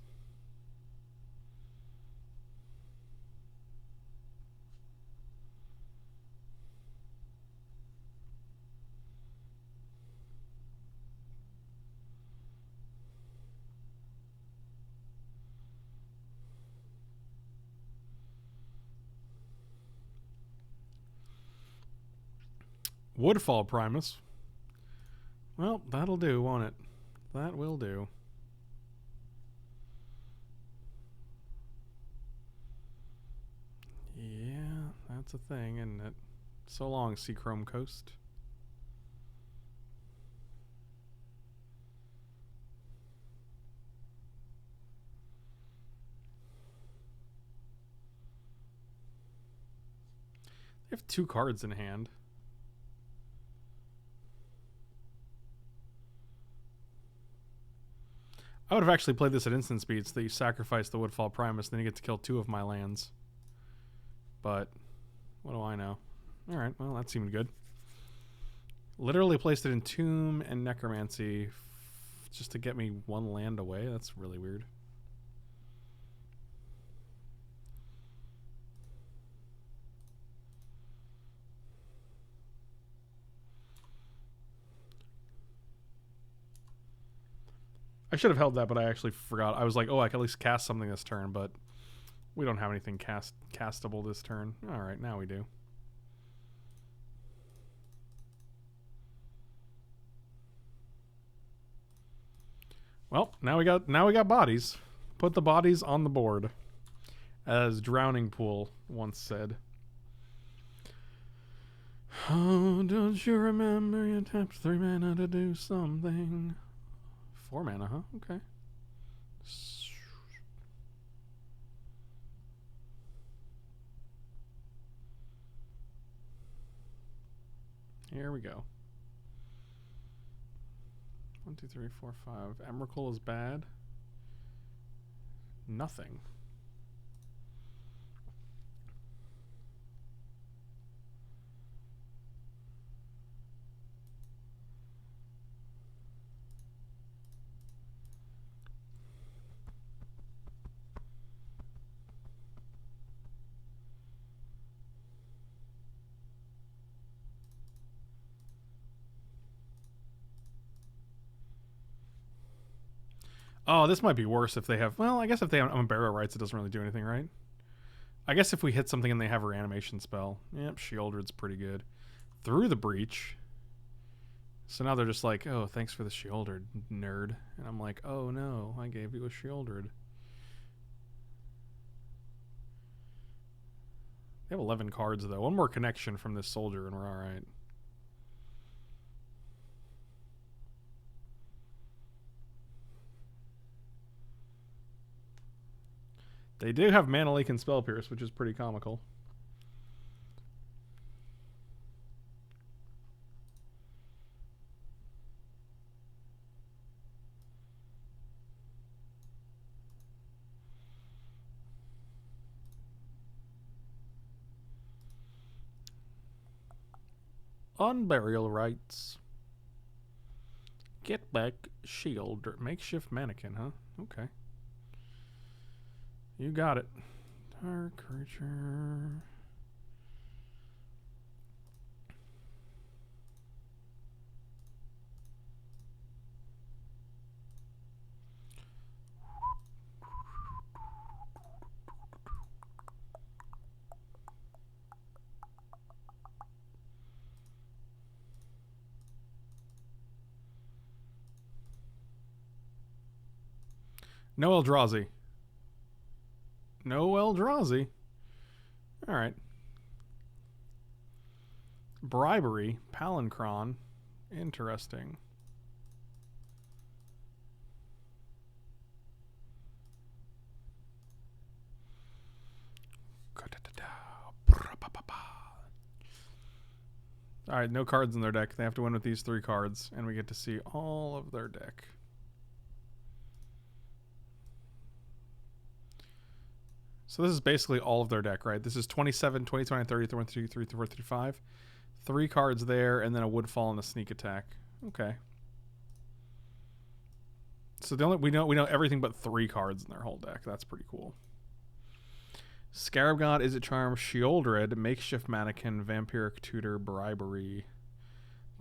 Woodfall Primus. Well, that'll do, won't it? That will do. Yeah, that's a thing, isn't it? So long, Seachrome Coast. They have 2 cards in hand. I would have actually played this at instant speed so that you sacrifice the Woodfall Primus, then you get to kill 2 of my lands. But what do I know? Alright, well, that seemed good. Literally placed it in Tomb and Necromancy just to get me 1 land away. That's really weird. I should have held that, but I actually forgot. I was like, oh, I can at least cast something this turn, but we don't have anything castable this turn. All right, now we do. Well, now we got bodies. Put the bodies on the board, as Drowning Pool once said. Oh, don't you remember you tapped 3 mana to do something? 4 mana, huh? Okay. Here we go. 1, 2, 3, 4, 5. Emrakul is bad. Nothing. Oh, this might be worse if they have... Well, I guess if they have Unbarrow Rights, it doesn't really do anything, right? I guess if we hit something and they have a reanimation spell. Yep, Shieldred's pretty good. Through the Breach. So now they're just like, oh, thanks for the Shieldred, nerd. And I'm like, oh no, I gave you a Shieldred. They have 11 cards, though. 1 more connection from this soldier and we're alright. They do have Mana Leak and Spell Pierce, which is pretty comical. On burial rights. Get back shield. Makeshift mannequin, huh? Okay. You got it. Dark creature. No Eldrazi. No Eldrazi. Alright. Bribery. Palancron. Interesting. Alright, no cards in their deck. They have to win with these 3 cards, and we get to see all of their deck. So this is basically all of their deck, right? This is 27, 20, 29, 30, 31, 32, 34, 35. 3 cards there, and then a Woodfall and a Sneak Attack. Okay. So the only we know everything but 3 cards in their whole deck. That's pretty cool. Scarab God, Is It Charm, Sheoldred, Makeshift Mannequin, Vampiric Tutor, Bribery,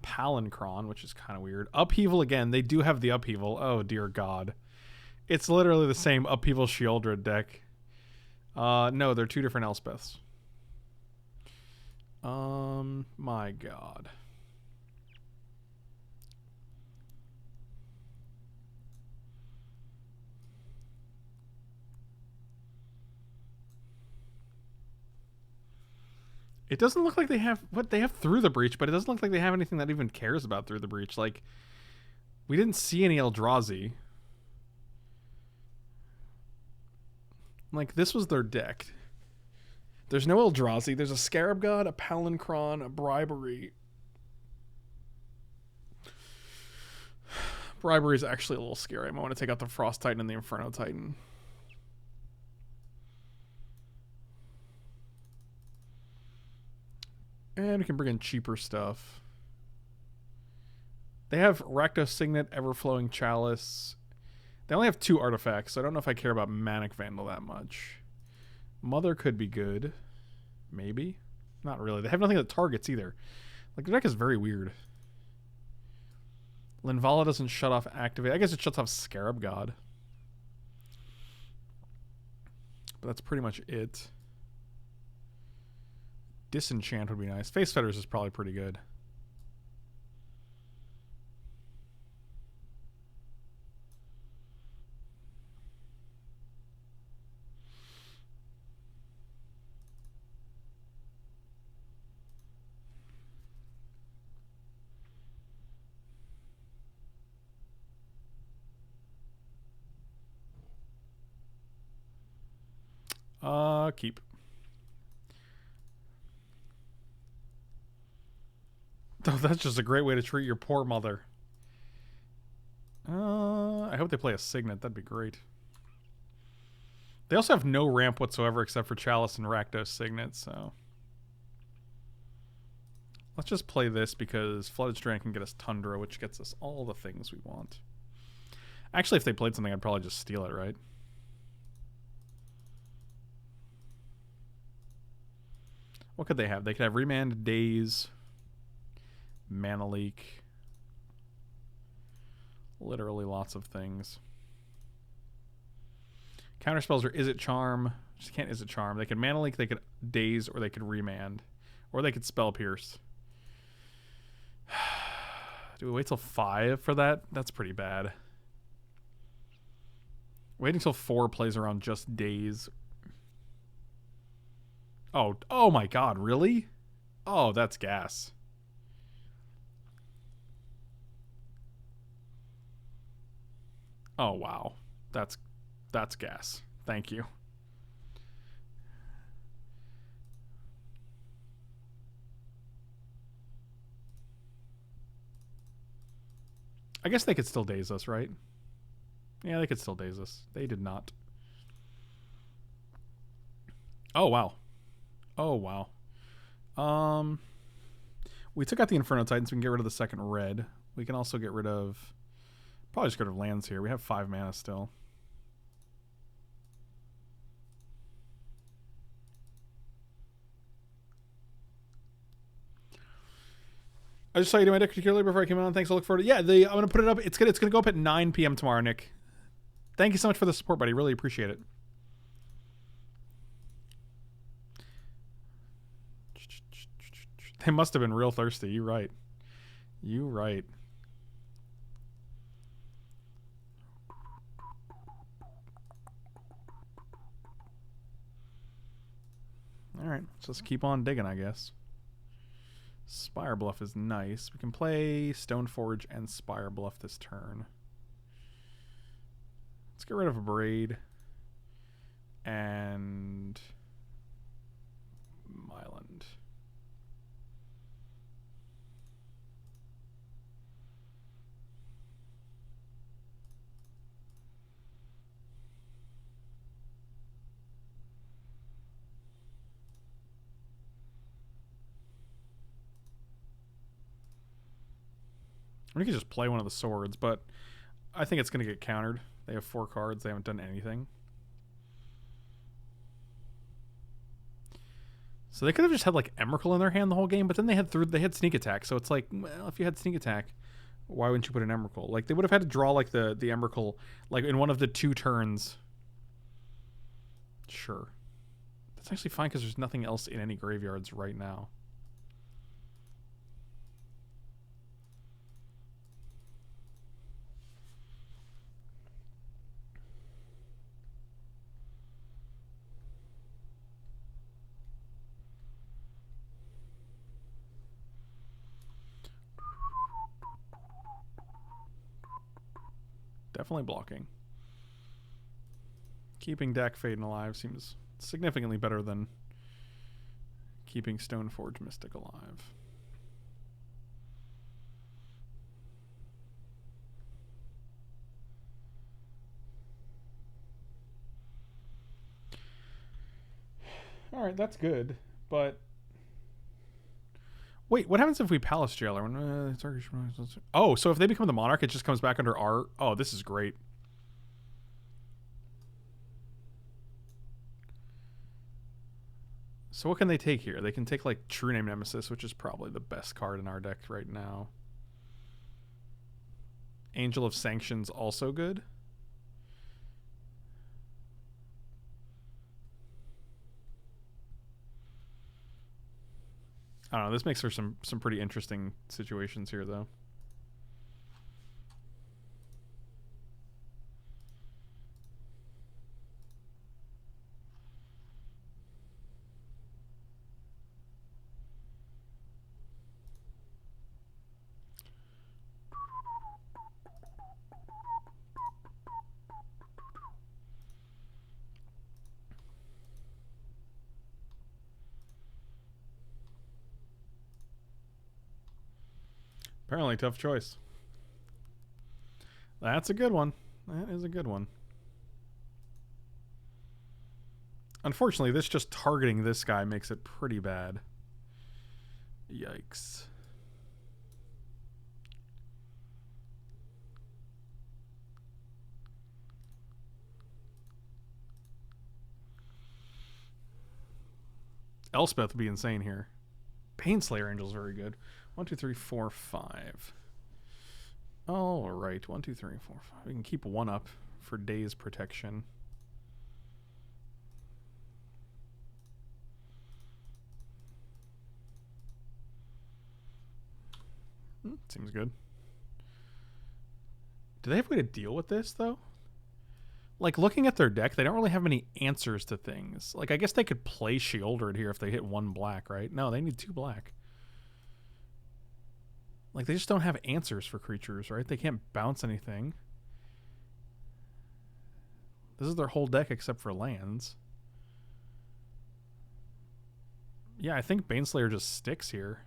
Palancron, which is kind of weird. Upheaval again. They do have the Upheaval. Oh, dear God. It's literally the same Upheaval Sheoldred deck. No, they're 2 different Elspeths. My God. It doesn't look like they have what they have Through the Breach, but it doesn't look like they have anything that even cares about Through the Breach. Like, we didn't see any Eldrazi. Like, this was their deck. There's no Eldrazi. There's a Scarab God, a Palancron, a Bribery. Bribery is actually a little scary. I might want to take out the Frost Titan and the Inferno Titan. And we can bring in cheaper stuff. They have Rakdos Signet, Everflowing Chalice. They only have 2 artifacts, so I don't know if I care about Manic Vandal that much. Mother could be good. Maybe. Not really. They have nothing that targets either. Like, the deck is very weird. Linvala doesn't shut off Activate. I guess it shuts off Scarab God. But that's pretty much it. Disenchant would be nice. Face Fetters is probably pretty good. Keep. Oh, that's just a great way to treat your poor mother. I hope they play a Signet. That'd be great. They also have no ramp whatsoever except for Chalice and Rakdos Signet, so... Let's just play this because Flooded Strand can get us Tundra, which gets us all the things we want. Actually, if they played something, I'd probably just steal it, right? What could they have? They could have Remand, Daze, Mana Leak. Literally lots of things. Counterspells are Is It Charm. Just can't Is It Charm. They could Mana Leak, they could Daze, or they could Remand. Or they could Spell Pierce. Do we wait till 5 for that? That's pretty bad. Waiting till 4 plays around just Daze. Oh my God, really? Oh, that's gas. Oh wow, that's gas. Thank you. I guess they could still daze us, right? Yeah, they could still daze us. They did not. Oh wow. Oh wow. We took out the Inferno Titans. We can get rid of the second red. We can also get rid of... Probably just get rid of lands here. We have 5 mana still. I just saw you do my deck particularly before I came on. Thanks. I look forward to I'm gonna put it up. It's gonna go up at 9 p.m. tomorrow, Nick. Thank you so much for the support, buddy. Really appreciate it. They must have been real thirsty. You right. You right. All right, so let's keep on digging, I guess. Spire Bluff is nice. We can play Stoneforge and Spire Bluff this turn. Let's get rid of a Braid and Myland. We could just play one of the swords, but I think it's going to get countered. They have 4 cards. They haven't done anything. So they could have just had like Emrakul in their hand the whole game, but then they had sneak attack. So it's like, well, if you had sneak attack, why wouldn't you put an Emrakul? Like they would have had to draw like the Emrakul like in one of the 2 turns. Sure. That's actually fine because there's nothing else in any graveyards right now. Definitely blocking. Keeping Dak Faden alive seems significantly better than keeping Stoneforge Mystic alive. Alright, that's good, but... Wait, what happens if we Palace Jailer? Oh, so if they become the Monarch, it just comes back under our... Oh, this is great. So what can they take here? They can take, like, True Name Nemesis, which is probably the best card in our deck right now. Angel of Sanction's also good. I don't know. This makes for some pretty interesting situations here, though. Apparently, tough choice. That's a good one. That is a good one. Unfortunately, this just targeting this guy makes it pretty bad. Yikes. Elspeth would be insane here. Painslayer Angel's very good. 1, 2, 3, 4, 5. All right, 1, 2, 3, 4, 5. We can keep 1 up for Day's protection. Seems good. Do they have a way to deal with this, though? Like, looking at their deck, they don't really have many answers to things. Like, I guess they could play Shieldred here if they hit 1 black, right? No, they need 2 black. Like, they just don't have answers for creatures, right? They can't bounce anything. This is their whole deck except for lands. Yeah, I think Baneslayer just sticks here.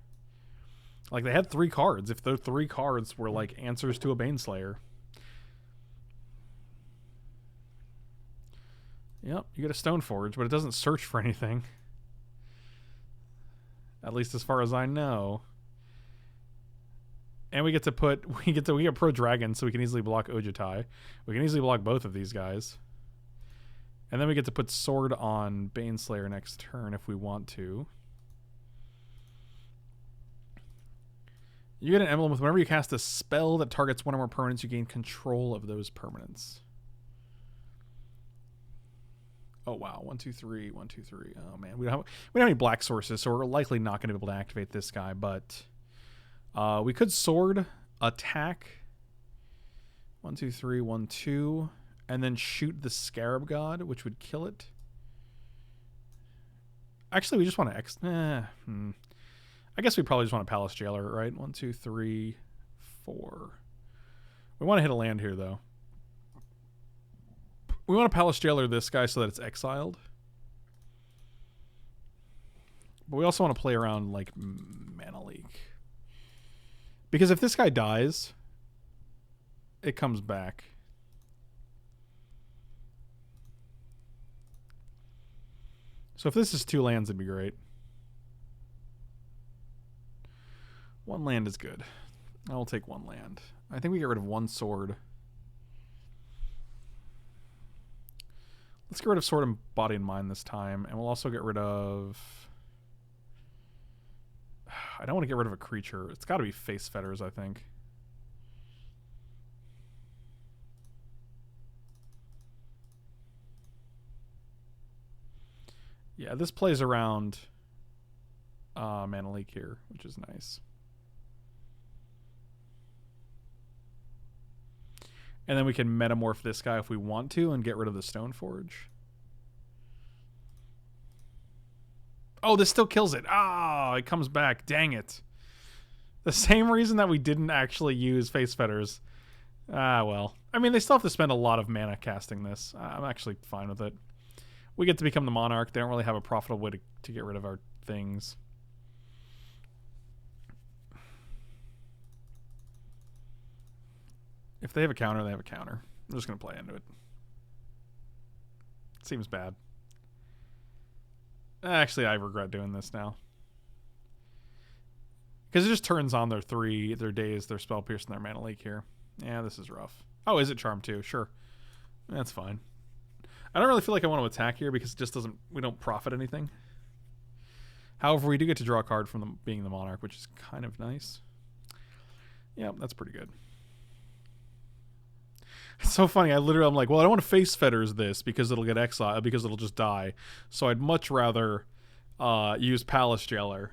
Like, they had 3 cards. If the 3 cards were, like, answers to a Baneslayer. Yep, you get a Stoneforge, but it doesn't search for anything. At least as far as I know. And we get to put we get pro dragon, so we can easily block Ojutai. We can easily block both of these guys. And then we get to put sword on Baneslayer next turn if we want to. You get an emblem with whenever you cast a spell that targets one or more permanents, you gain control of those permanents. Oh wow, 1, 2, 3, 1, 2, 3. Oh man, we don't have any black sources, so we're likely not going to be able to activate this guy. But we could sword attack. 1, 2, 3, 1, 2, and then shoot the Scarab God, which would kill it. Actually, we just want to I guess we probably just want a Palace Jailer, right? 1, 2, 3, 4. We want to hit a land here, though. We want to Palace Jailer this guy so that it's exiled. But we also want to play around, like, Mana Leak. Because if this guy dies, it comes back. So if this is 2 lands, it'd be great. 1 land is good. I will take 1 land. I think we get rid of 1 sword. Let's get rid of sword and body and mind this time. And we'll also get rid of... I don't want to get rid of a creature. It's got to be Face Fetters, I think. Yeah, this plays around Mana Leak here, which is nice. And then we can metamorph this guy if we want to and get rid of the Stoneforge. Oh, this still kills it. Ah, it comes back. Dang it. The same reason that we didn't actually use Face Fetters. Ah, well. I mean, they still have to spend a lot of mana casting this. I'm actually fine with it. We get to become the Monarch. They don't really have a profitable way to get rid of our things. If they have a counter, they have a counter. I'm just going to play into it. Seems bad. Actually, I regret doing this now. Because it just turns on their days, their Spell Pierce, and their Mana Leak here. Yeah, this is rough. Oh, is it Charm too? Sure. That's fine. I don't really feel like I want to attack here because it just doesn't... We don't profit anything. However, we do get to draw a card from being the Monarch, which is kind of nice. Yeah, that's pretty good. It's so funny. I'm like, well, I don't want to Face Fetters this because it'll get exiled, because it'll just die. So I'd much rather use Palace Jailer.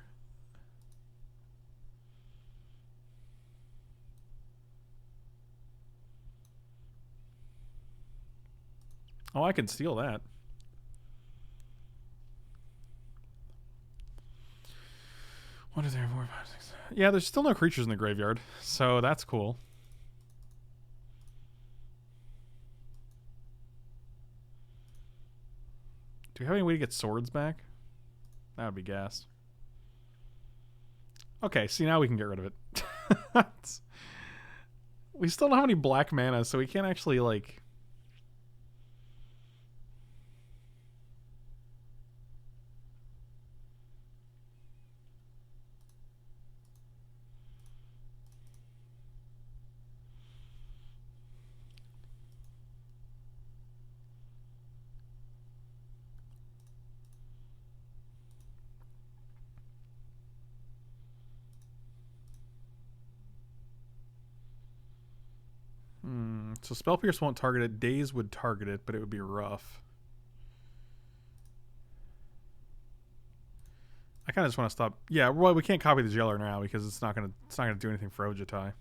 Oh, I can steal that. One, two, three, four, five, six. Yeah, there's still no creatures in the graveyard, so that's cool. Do we have any way to get swords back? That would be gas. Okay, see, now we can get rid of it. We still don't have any black mana, so we can't actually, like... So Spell Pierce won't target it. Daze would target it, but it would be rough. I kind of just want to stop. Yeah, well, we can't copy the Jailer now because it's not gonna do anything for Ojutai.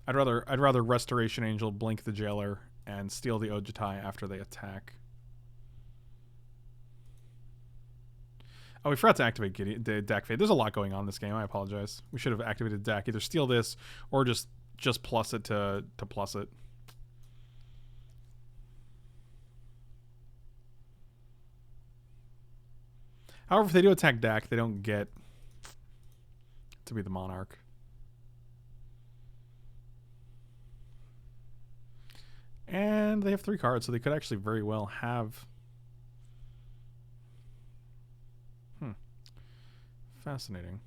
I'd rather Restoration Angel blink the Jailer and steal the Ojutai after they attack. Oh, we forgot to activate Dak Fade. There's a lot going on in this game. I apologize. We should have activated Dak. Either steal this or just plus it to plus it. However, if they do attack Dak, they don't get to be the Monarch. And they have 3 cards, so they could actually very well have... Fascinating.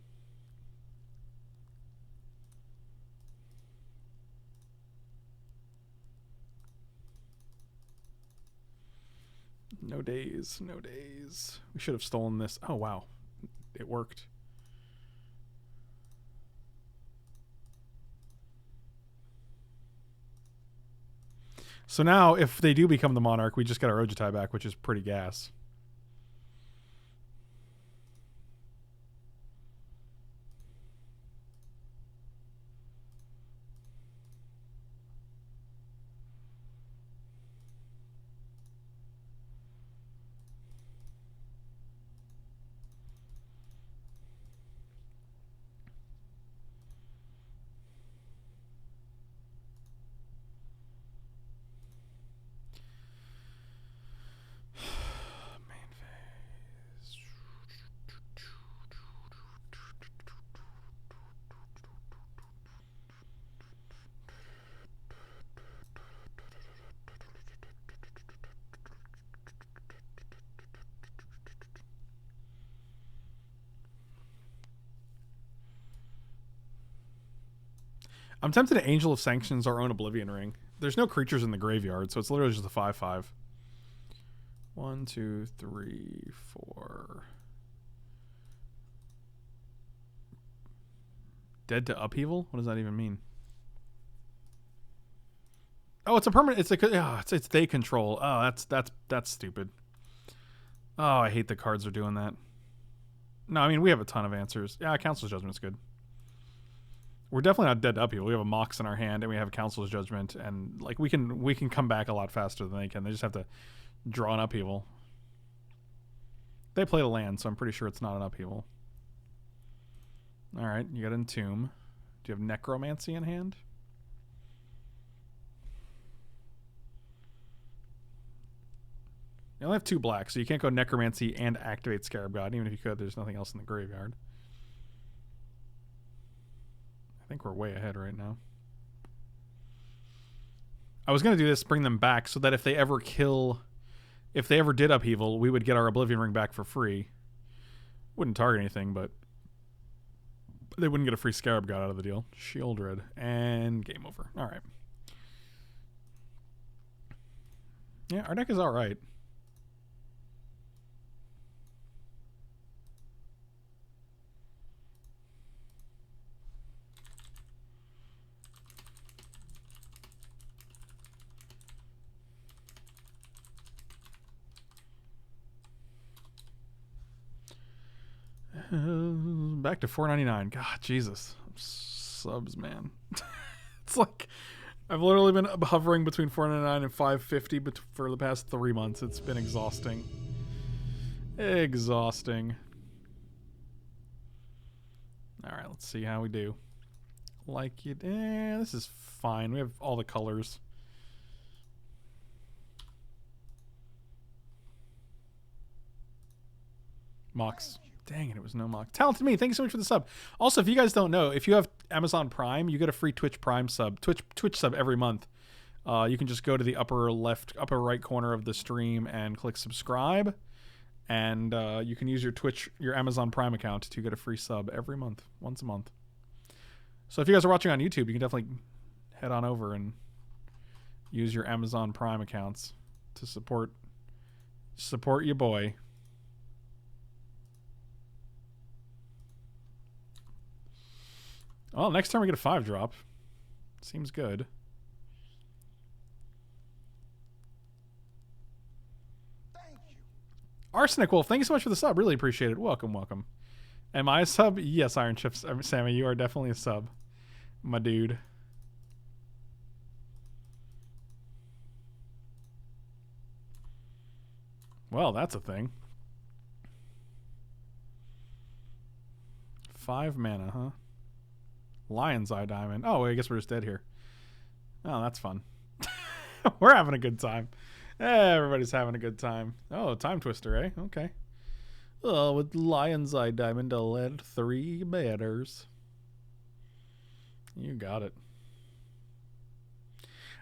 No days, no days. We should have stolen this. Oh, wow. It worked. So now, if they do become the Monarch, we just get our Ojutai back, which is pretty gas. I'm tempted to Angel of Sanctions our own Oblivion Ring. There's no creatures in the graveyard, so it's literally just a 5/5. 1, 2, 3, 4. Dead to Upheaval? What does that even mean? Oh, it's a permanent. It's they control. Oh, that's stupid. Oh, I hate the cards are doing that. No, I mean we have a ton of answers. Yeah, Council's Judgment's good. We're definitely not dead to Upheaval. We have a Mox in our hand, and we have a Council's Judgment, and like we can come back a lot faster than they can. They just have to draw an Upheaval. They played a land, so I'm pretty sure it's not an Upheaval. All right, you got Entomb. Do you have Necromancy in hand? You only have 2 black, so you can't go Necromancy and activate Scarab God. Even if you could, there's nothing else in the graveyard. I think we're way ahead right now. I was going to do this, bring them back, so that if they ever did Upheaval, we would get our Oblivion Ring back for free. Wouldn't target anything, but they wouldn't get a free Scarab God out of the deal. Shieldred, and game over. All right. Yeah, our deck is all right. Back to $4.99. God, Jesus, subs, man. It's like I've literally been hovering between $4.99 and $5.50 for the past 3 months. It's been exhausting. Exhausting. All right, let's see how we do. Like it. This is fine. We have all the colors. Mox. Dang it, it was no Mox. Talented Me, thank you so much for the sub. Also, if you guys don't know, if you have Amazon Prime, you get a free Twitch Prime sub, Twitch sub every month. You can just go to the upper right corner of the stream and click subscribe, and you can use your Amazon Prime account to get a free sub every month, once a month. So if you guys are watching on YouTube, you can definitely head on over and use your Amazon Prime accounts to support your boy. Well, next time we get a 5-drop. Seems good. Thank you. Arsenic Wolf, thank you so much for the sub. Really appreciate it. Welcome, welcome. Am I a sub? Yes, Iron Chips. Sammy, you are definitely a sub. My dude. Well, that's a thing. 5 mana, huh? Lion's Eye Diamond. Oh, I guess we're just dead here. Oh, that's fun. We're having a good time. Everybody's having a good time. Oh, Time Twister, eh? Okay. Oh, with Lion's Eye Diamond, I'll add 3 banners. You got it.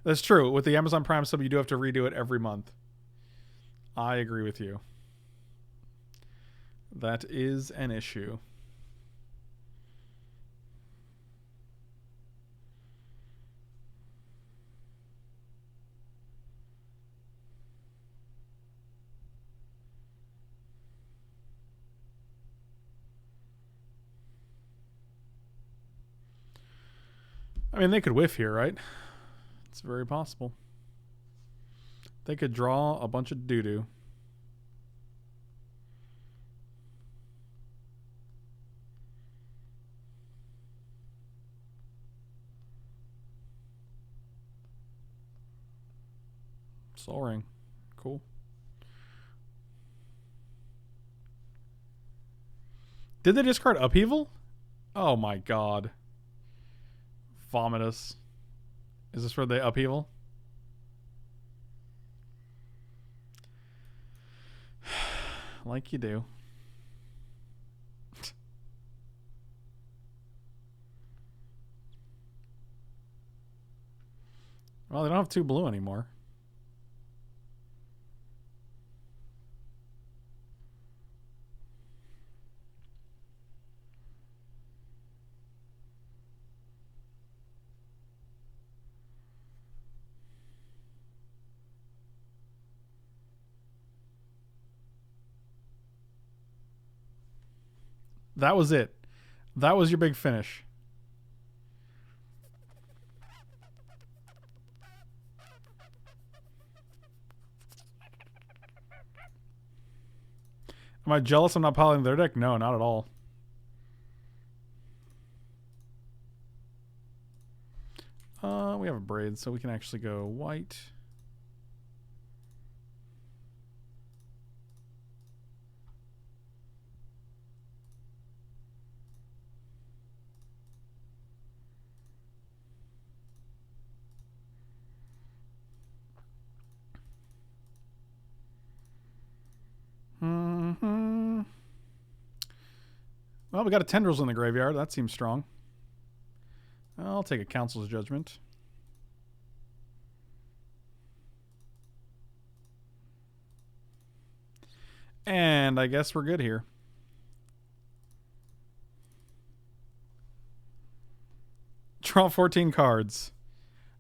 That's true. With the Amazon Prime sub, you do have to redo it every month. I agree with you. That is an issue. I mean, they could whiff here, right? It's very possible. They could draw a bunch of doo-doo. Soaring. Cool. Did they discard Upheaval? Oh my god. Vomitus. Is this where they Upheaval? Like you do. Well, they don't have 2 blue anymore. That was it. That was your big finish. Am I jealous I'm not piling their deck? No, not at all. We have a braid, so we can actually go white. Well, we got a Tendrils in the graveyard. That seems strong. I'll take a Council's Judgment. And I guess we're good here. Draw 14 cards.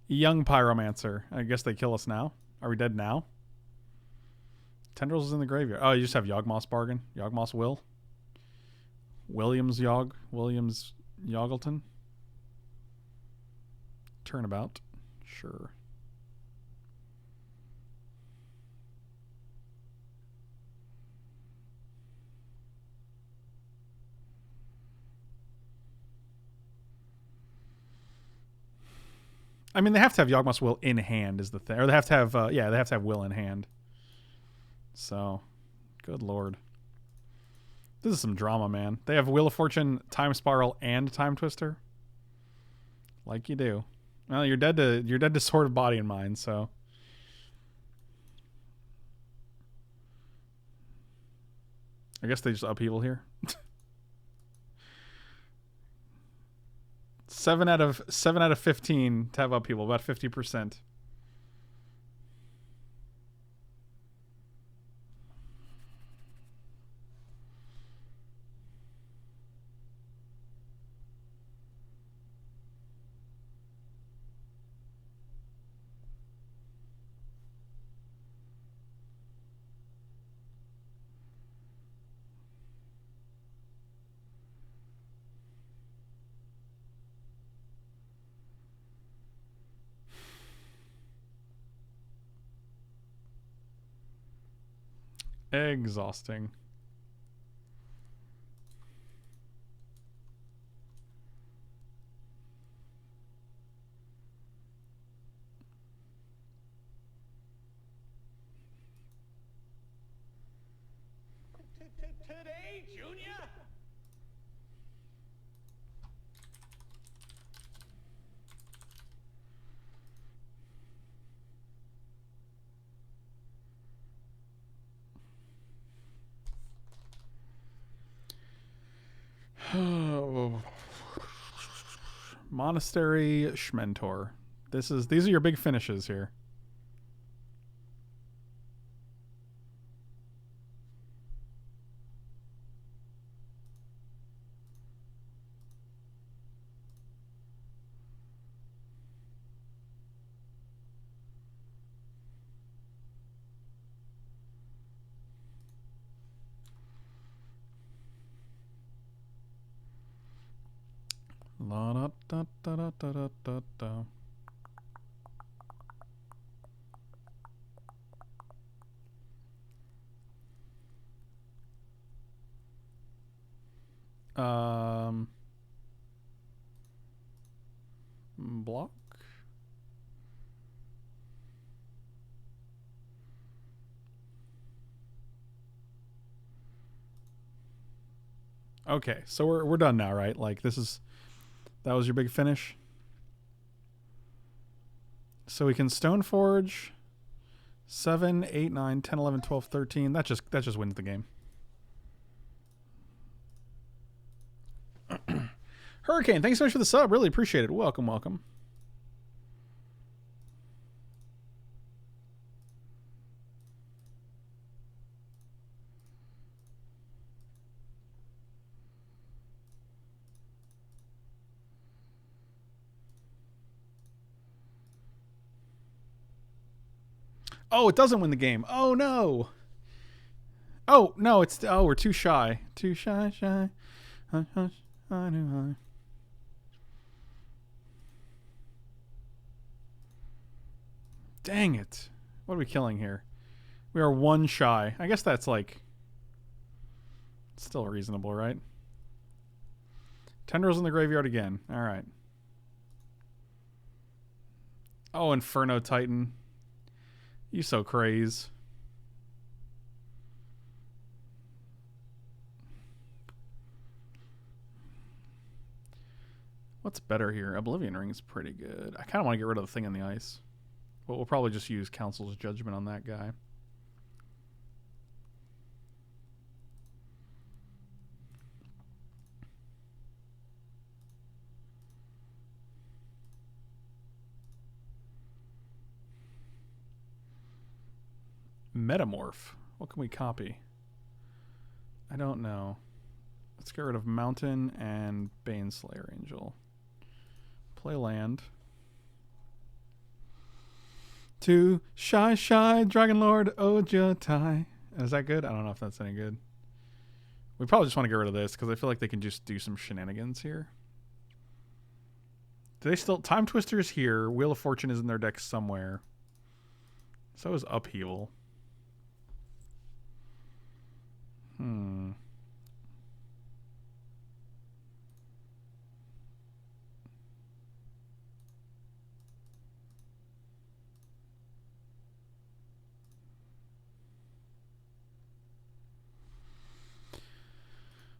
Young Pyromancer. I guess they kill us now. Are we dead now? Tendrils is in the graveyard. Oh, you just have Yawgmoth's Bargain. Yawgmoth's Will. Williams Yoggleton. Turnabout. Sure. I mean, they have to have Yawgmoth's Will in hand is the thing. Or they have to have, they have to have Will in hand. So, good lord. This is some drama, man. They have Wheel of Fortune, Time Spiral, and Time Twister. Like you do. Well, you're dead to Sword of Body and Mind, so. I guess they just upheaval here. 7 out of 15 to have upheaval, about 50%. Exhausting. Today, Junior? Monastery Schmentor. These are your big finishes here. La da da da da da da da. Block. Okay, so we're done now, right? Like that was your big finish. So we can Stoneforge 7, 8, 9, 10, 11, 12, 13. That just wins the game. Hurricane, thanks so much for the sub. Really appreciate it. Welcome, welcome. Oh, it doesn't win the game. Oh no. Oh no, we're too shy. Too shy, shy. Hush, hush, I know. Dang it. What are we killing here? We are one shy. I guess that's like still reasonable, right? Tendrils in the graveyard again. All right. Oh, Inferno Titan. You so craze. What's better here? Oblivion Ring's pretty good. I kind of want to get rid of the thing on the ice. But we'll probably just use Council's Judgment on that guy. Metamorph. What can we copy? I don't know. Let's get rid of Mountain and Baneslayer Angel. Play land. To Shy Shy Dragon Lord Ojotai. Is that good? I don't know if that's any good. We probably just want to get rid of this because I feel like they can just do some shenanigans here. Do they still... Time Twister's here. Wheel of Fortune is in their deck somewhere. So is Upheaval.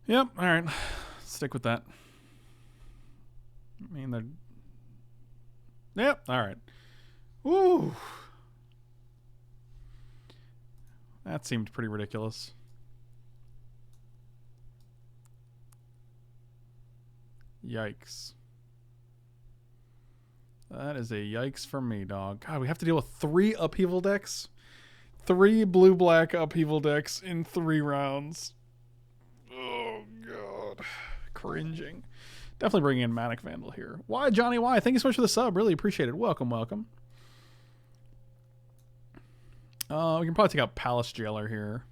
Yep, alright. Stick with that. I mean, they're... Yep, alright. Woo! That seemed pretty ridiculous. Yikes. That is a yikes for me, dog. God, we have to deal with 3 upheaval decks? 3 blue-black upheaval decks in 3 rounds. Oh, God. Cringing. Definitely bringing in Manic Vandal here. Why, Johnny? Why? Thank you so much for the sub. Really appreciate it. Welcome, welcome. We can probably take out Palace Jailer here.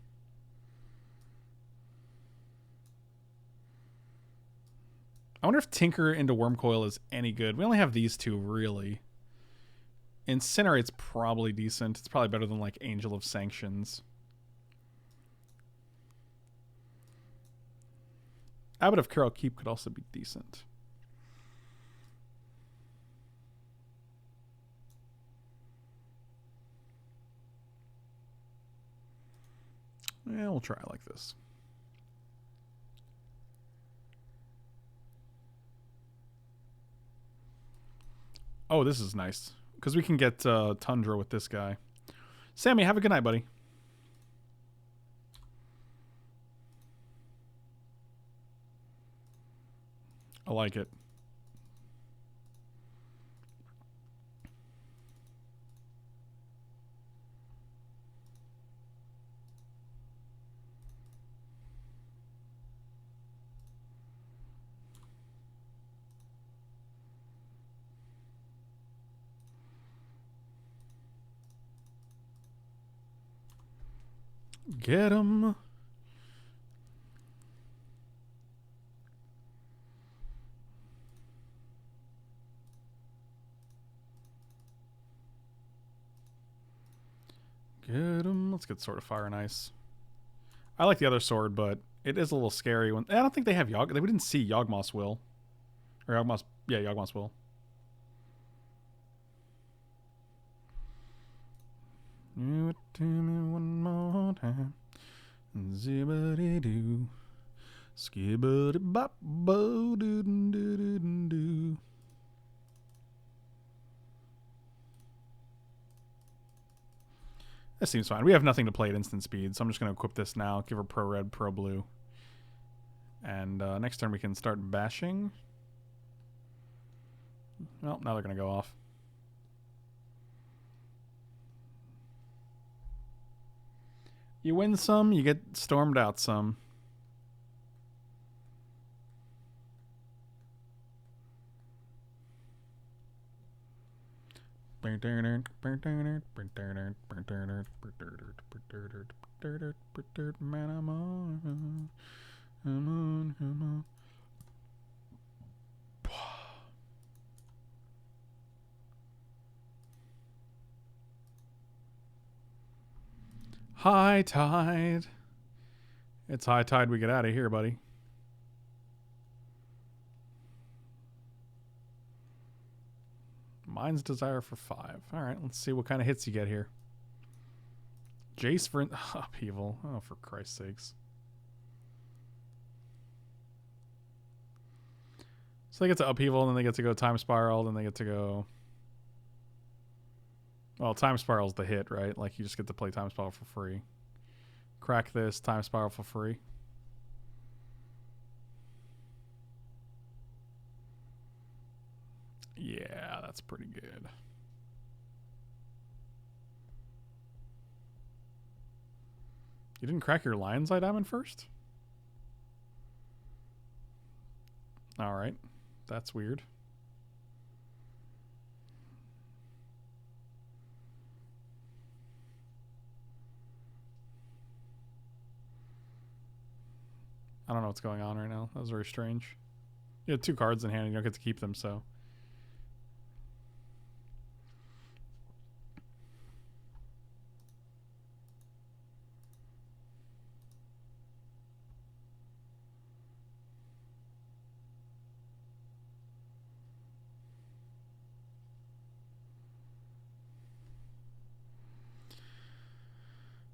I wonder if Tinker into Wormcoil is any good. We only have these 2, really. Incinerate's probably decent. It's probably better than, like, Angel of Sanctions. Abbot of Carol Keep could also be decent. Yeah, we'll try it like this. Oh, this is nice. Because we can get Tundra with this guy. Sammy, have a good night, buddy. I like it. Get him. Let's get Sword of Fire and Ice. I like the other sword, but it is a little scary. When I don't think they have Yawg. We didn't see Yawgmoth's Will. Or Yawgmoth's... Yeah, Yawgmoth's Will. Do it to me one more time. Zibbity-doo. Skibbity-bop-bo-doo-doo-doo-doo. This seems fine. We have nothing to play at instant speed, so I'm just going to equip this now. Give her pro red, pro blue. And next turn we can start bashing. Well, now they're going to go off. You win some, you get stormed out some. Man, I'm on. High tide. It's high tide we get out of here, buddy. Mine's Desire for 5. Alright, let's see what kind of hits you get here. Jace for upheaval. Oh, for Christ's sakes. So they get to upheaval, and then they get to go time spiral, then they get to go... Well, time spiral's the hit, right? Like, you just get to play time spiral for free. Crack this, time spiral for free. Yeah, that's pretty good. You didn't crack your Lion's Eye Diamond first? Alright. That's weird. I don't know what's going on right now. That was very strange. You had 2 cards in hand and you don't get to keep them, so...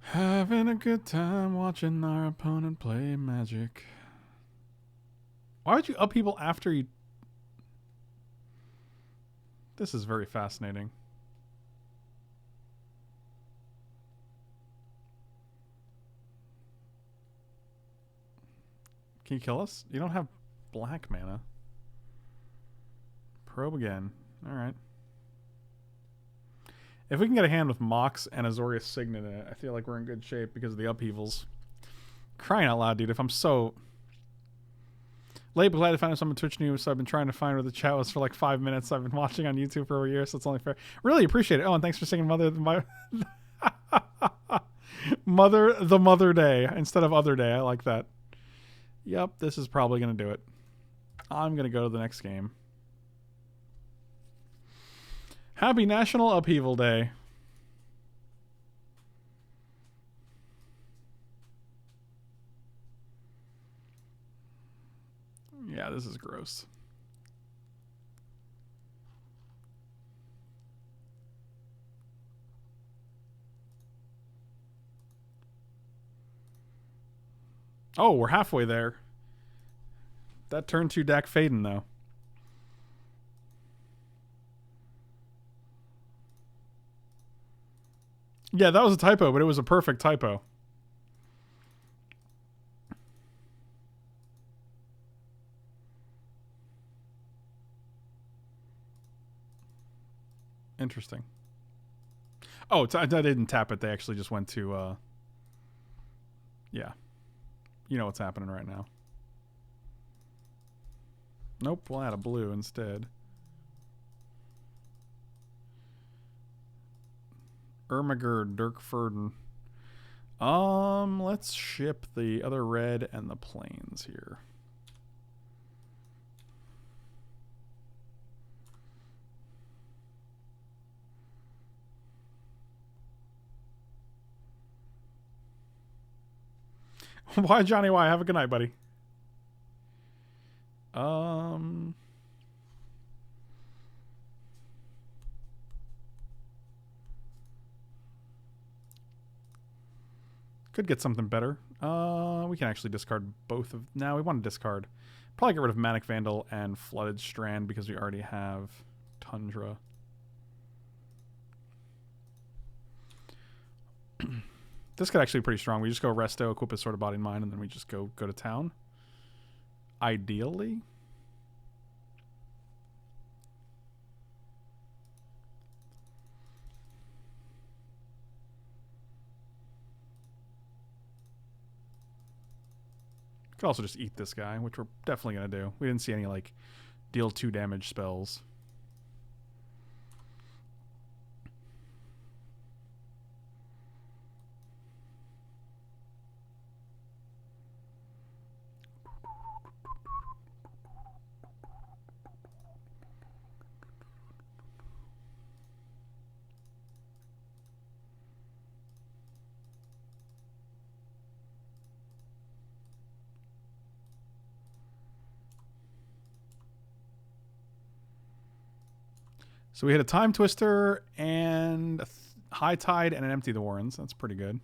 Having a good time watching our opponent play Magic. Why would you upheaval after you... This is very fascinating. Can you kill us? You don't have black mana. Probe again. Alright. If we can get a hand with Mox and Azorius Signet in it, I feel like we're in good shape because of the upheavals. Crying out loud, dude. If I'm so... Late, but glad to find us on Twitch news, so I've been trying to find where the chat was for like 5 minutes. I've been watching on YouTube for over a year, so it's only fair. Really appreciate it. Oh, and thanks for singing Mother Mother Day instead of Other Day. I like that. Yep, this is probably going to do it. I'm going to go to the next game. Happy National Upheaval Day. Yeah, this is gross. Oh, we're halfway there. That turn 2 Dak Faden, though. Yeah, that was a typo, but it was a perfect typo. Interesting. Oh, I didn't tap it. They actually just went to... Yeah. You know what's happening right now. Nope, we'll add a blue instead. Ermagerd, Dirkfurden. Let's ship the other red and the plains here. Why, Johnny? Why? Have a good night, buddy. Could get something better. We can actually discard both of... Now we want to discard. Probably get rid of Manic Vandal and Flooded Strand because we already have Tundra. This could actually be pretty strong. We just go Resto, equip a Sword of Body and Mind, and then we just go to town. Ideally. Could also just eat this guy, which we're definitely going to do. We didn't see any, like, deal 2 damage spells. So we hit a Time Twister and a High Tide and an Empty the Warrens. That's pretty good.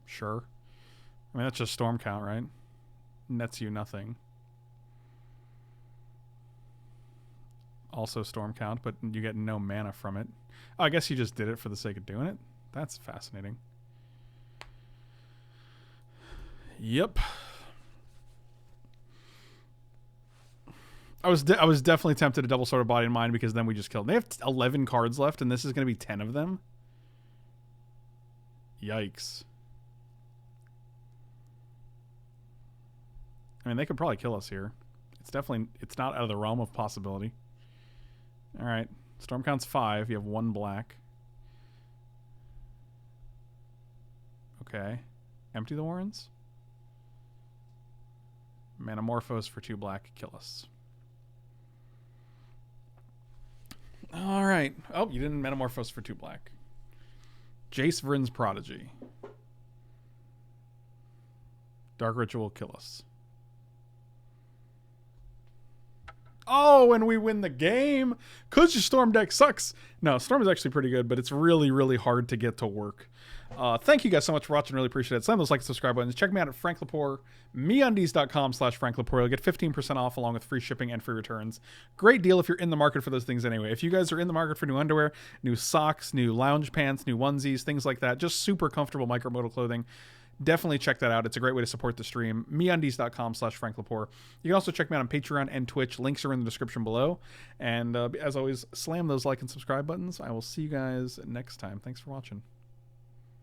Sure. I mean, that's just Storm Count, right? Nets you nothing. Also Storm Count, but you get no mana from it. Oh, I guess you just did it for the sake of doing it. That's fascinating. Yep. I was definitely tempted to double Sword of Body and Mind because then we just killed. They have 11 cards left, and this is going to be 10 of them. Yikes. I mean, they could probably kill us here. It's not out of the realm of possibility. All right. Storm Count's 5. You have 1 black. Okay. Empty the Warrens. Manamorphose for 2 black. Kill us. All right. Oh, you didn't Manamorphose for 2 black. Jace Vryn's Prodigy. Dark Ritual, kill us. Oh, and we win the game. Because your Storm deck sucks. No, Storm is actually pretty good, but it's really, really hard to get to work. Thank you guys so much for watching. Really appreciate it. Slam those like and subscribe buttons. Check me out at Frank Lepore, meundies.com/Frank Lepore. You'll get 15% off along with free shipping and free returns. Great deal if you're in the market for those things anyway. If you guys are in the market for new underwear, new socks, new lounge pants, new onesies, things like that, just super comfortable micromodal clothing, definitely check that out. It's a great way to support the stream. meundies.com/Frank Lepore. You can also check me out on Patreon and Twitch. Links are in the description below. And as always, slam those like and subscribe buttons. I will see you guys next time. Thanks for watching.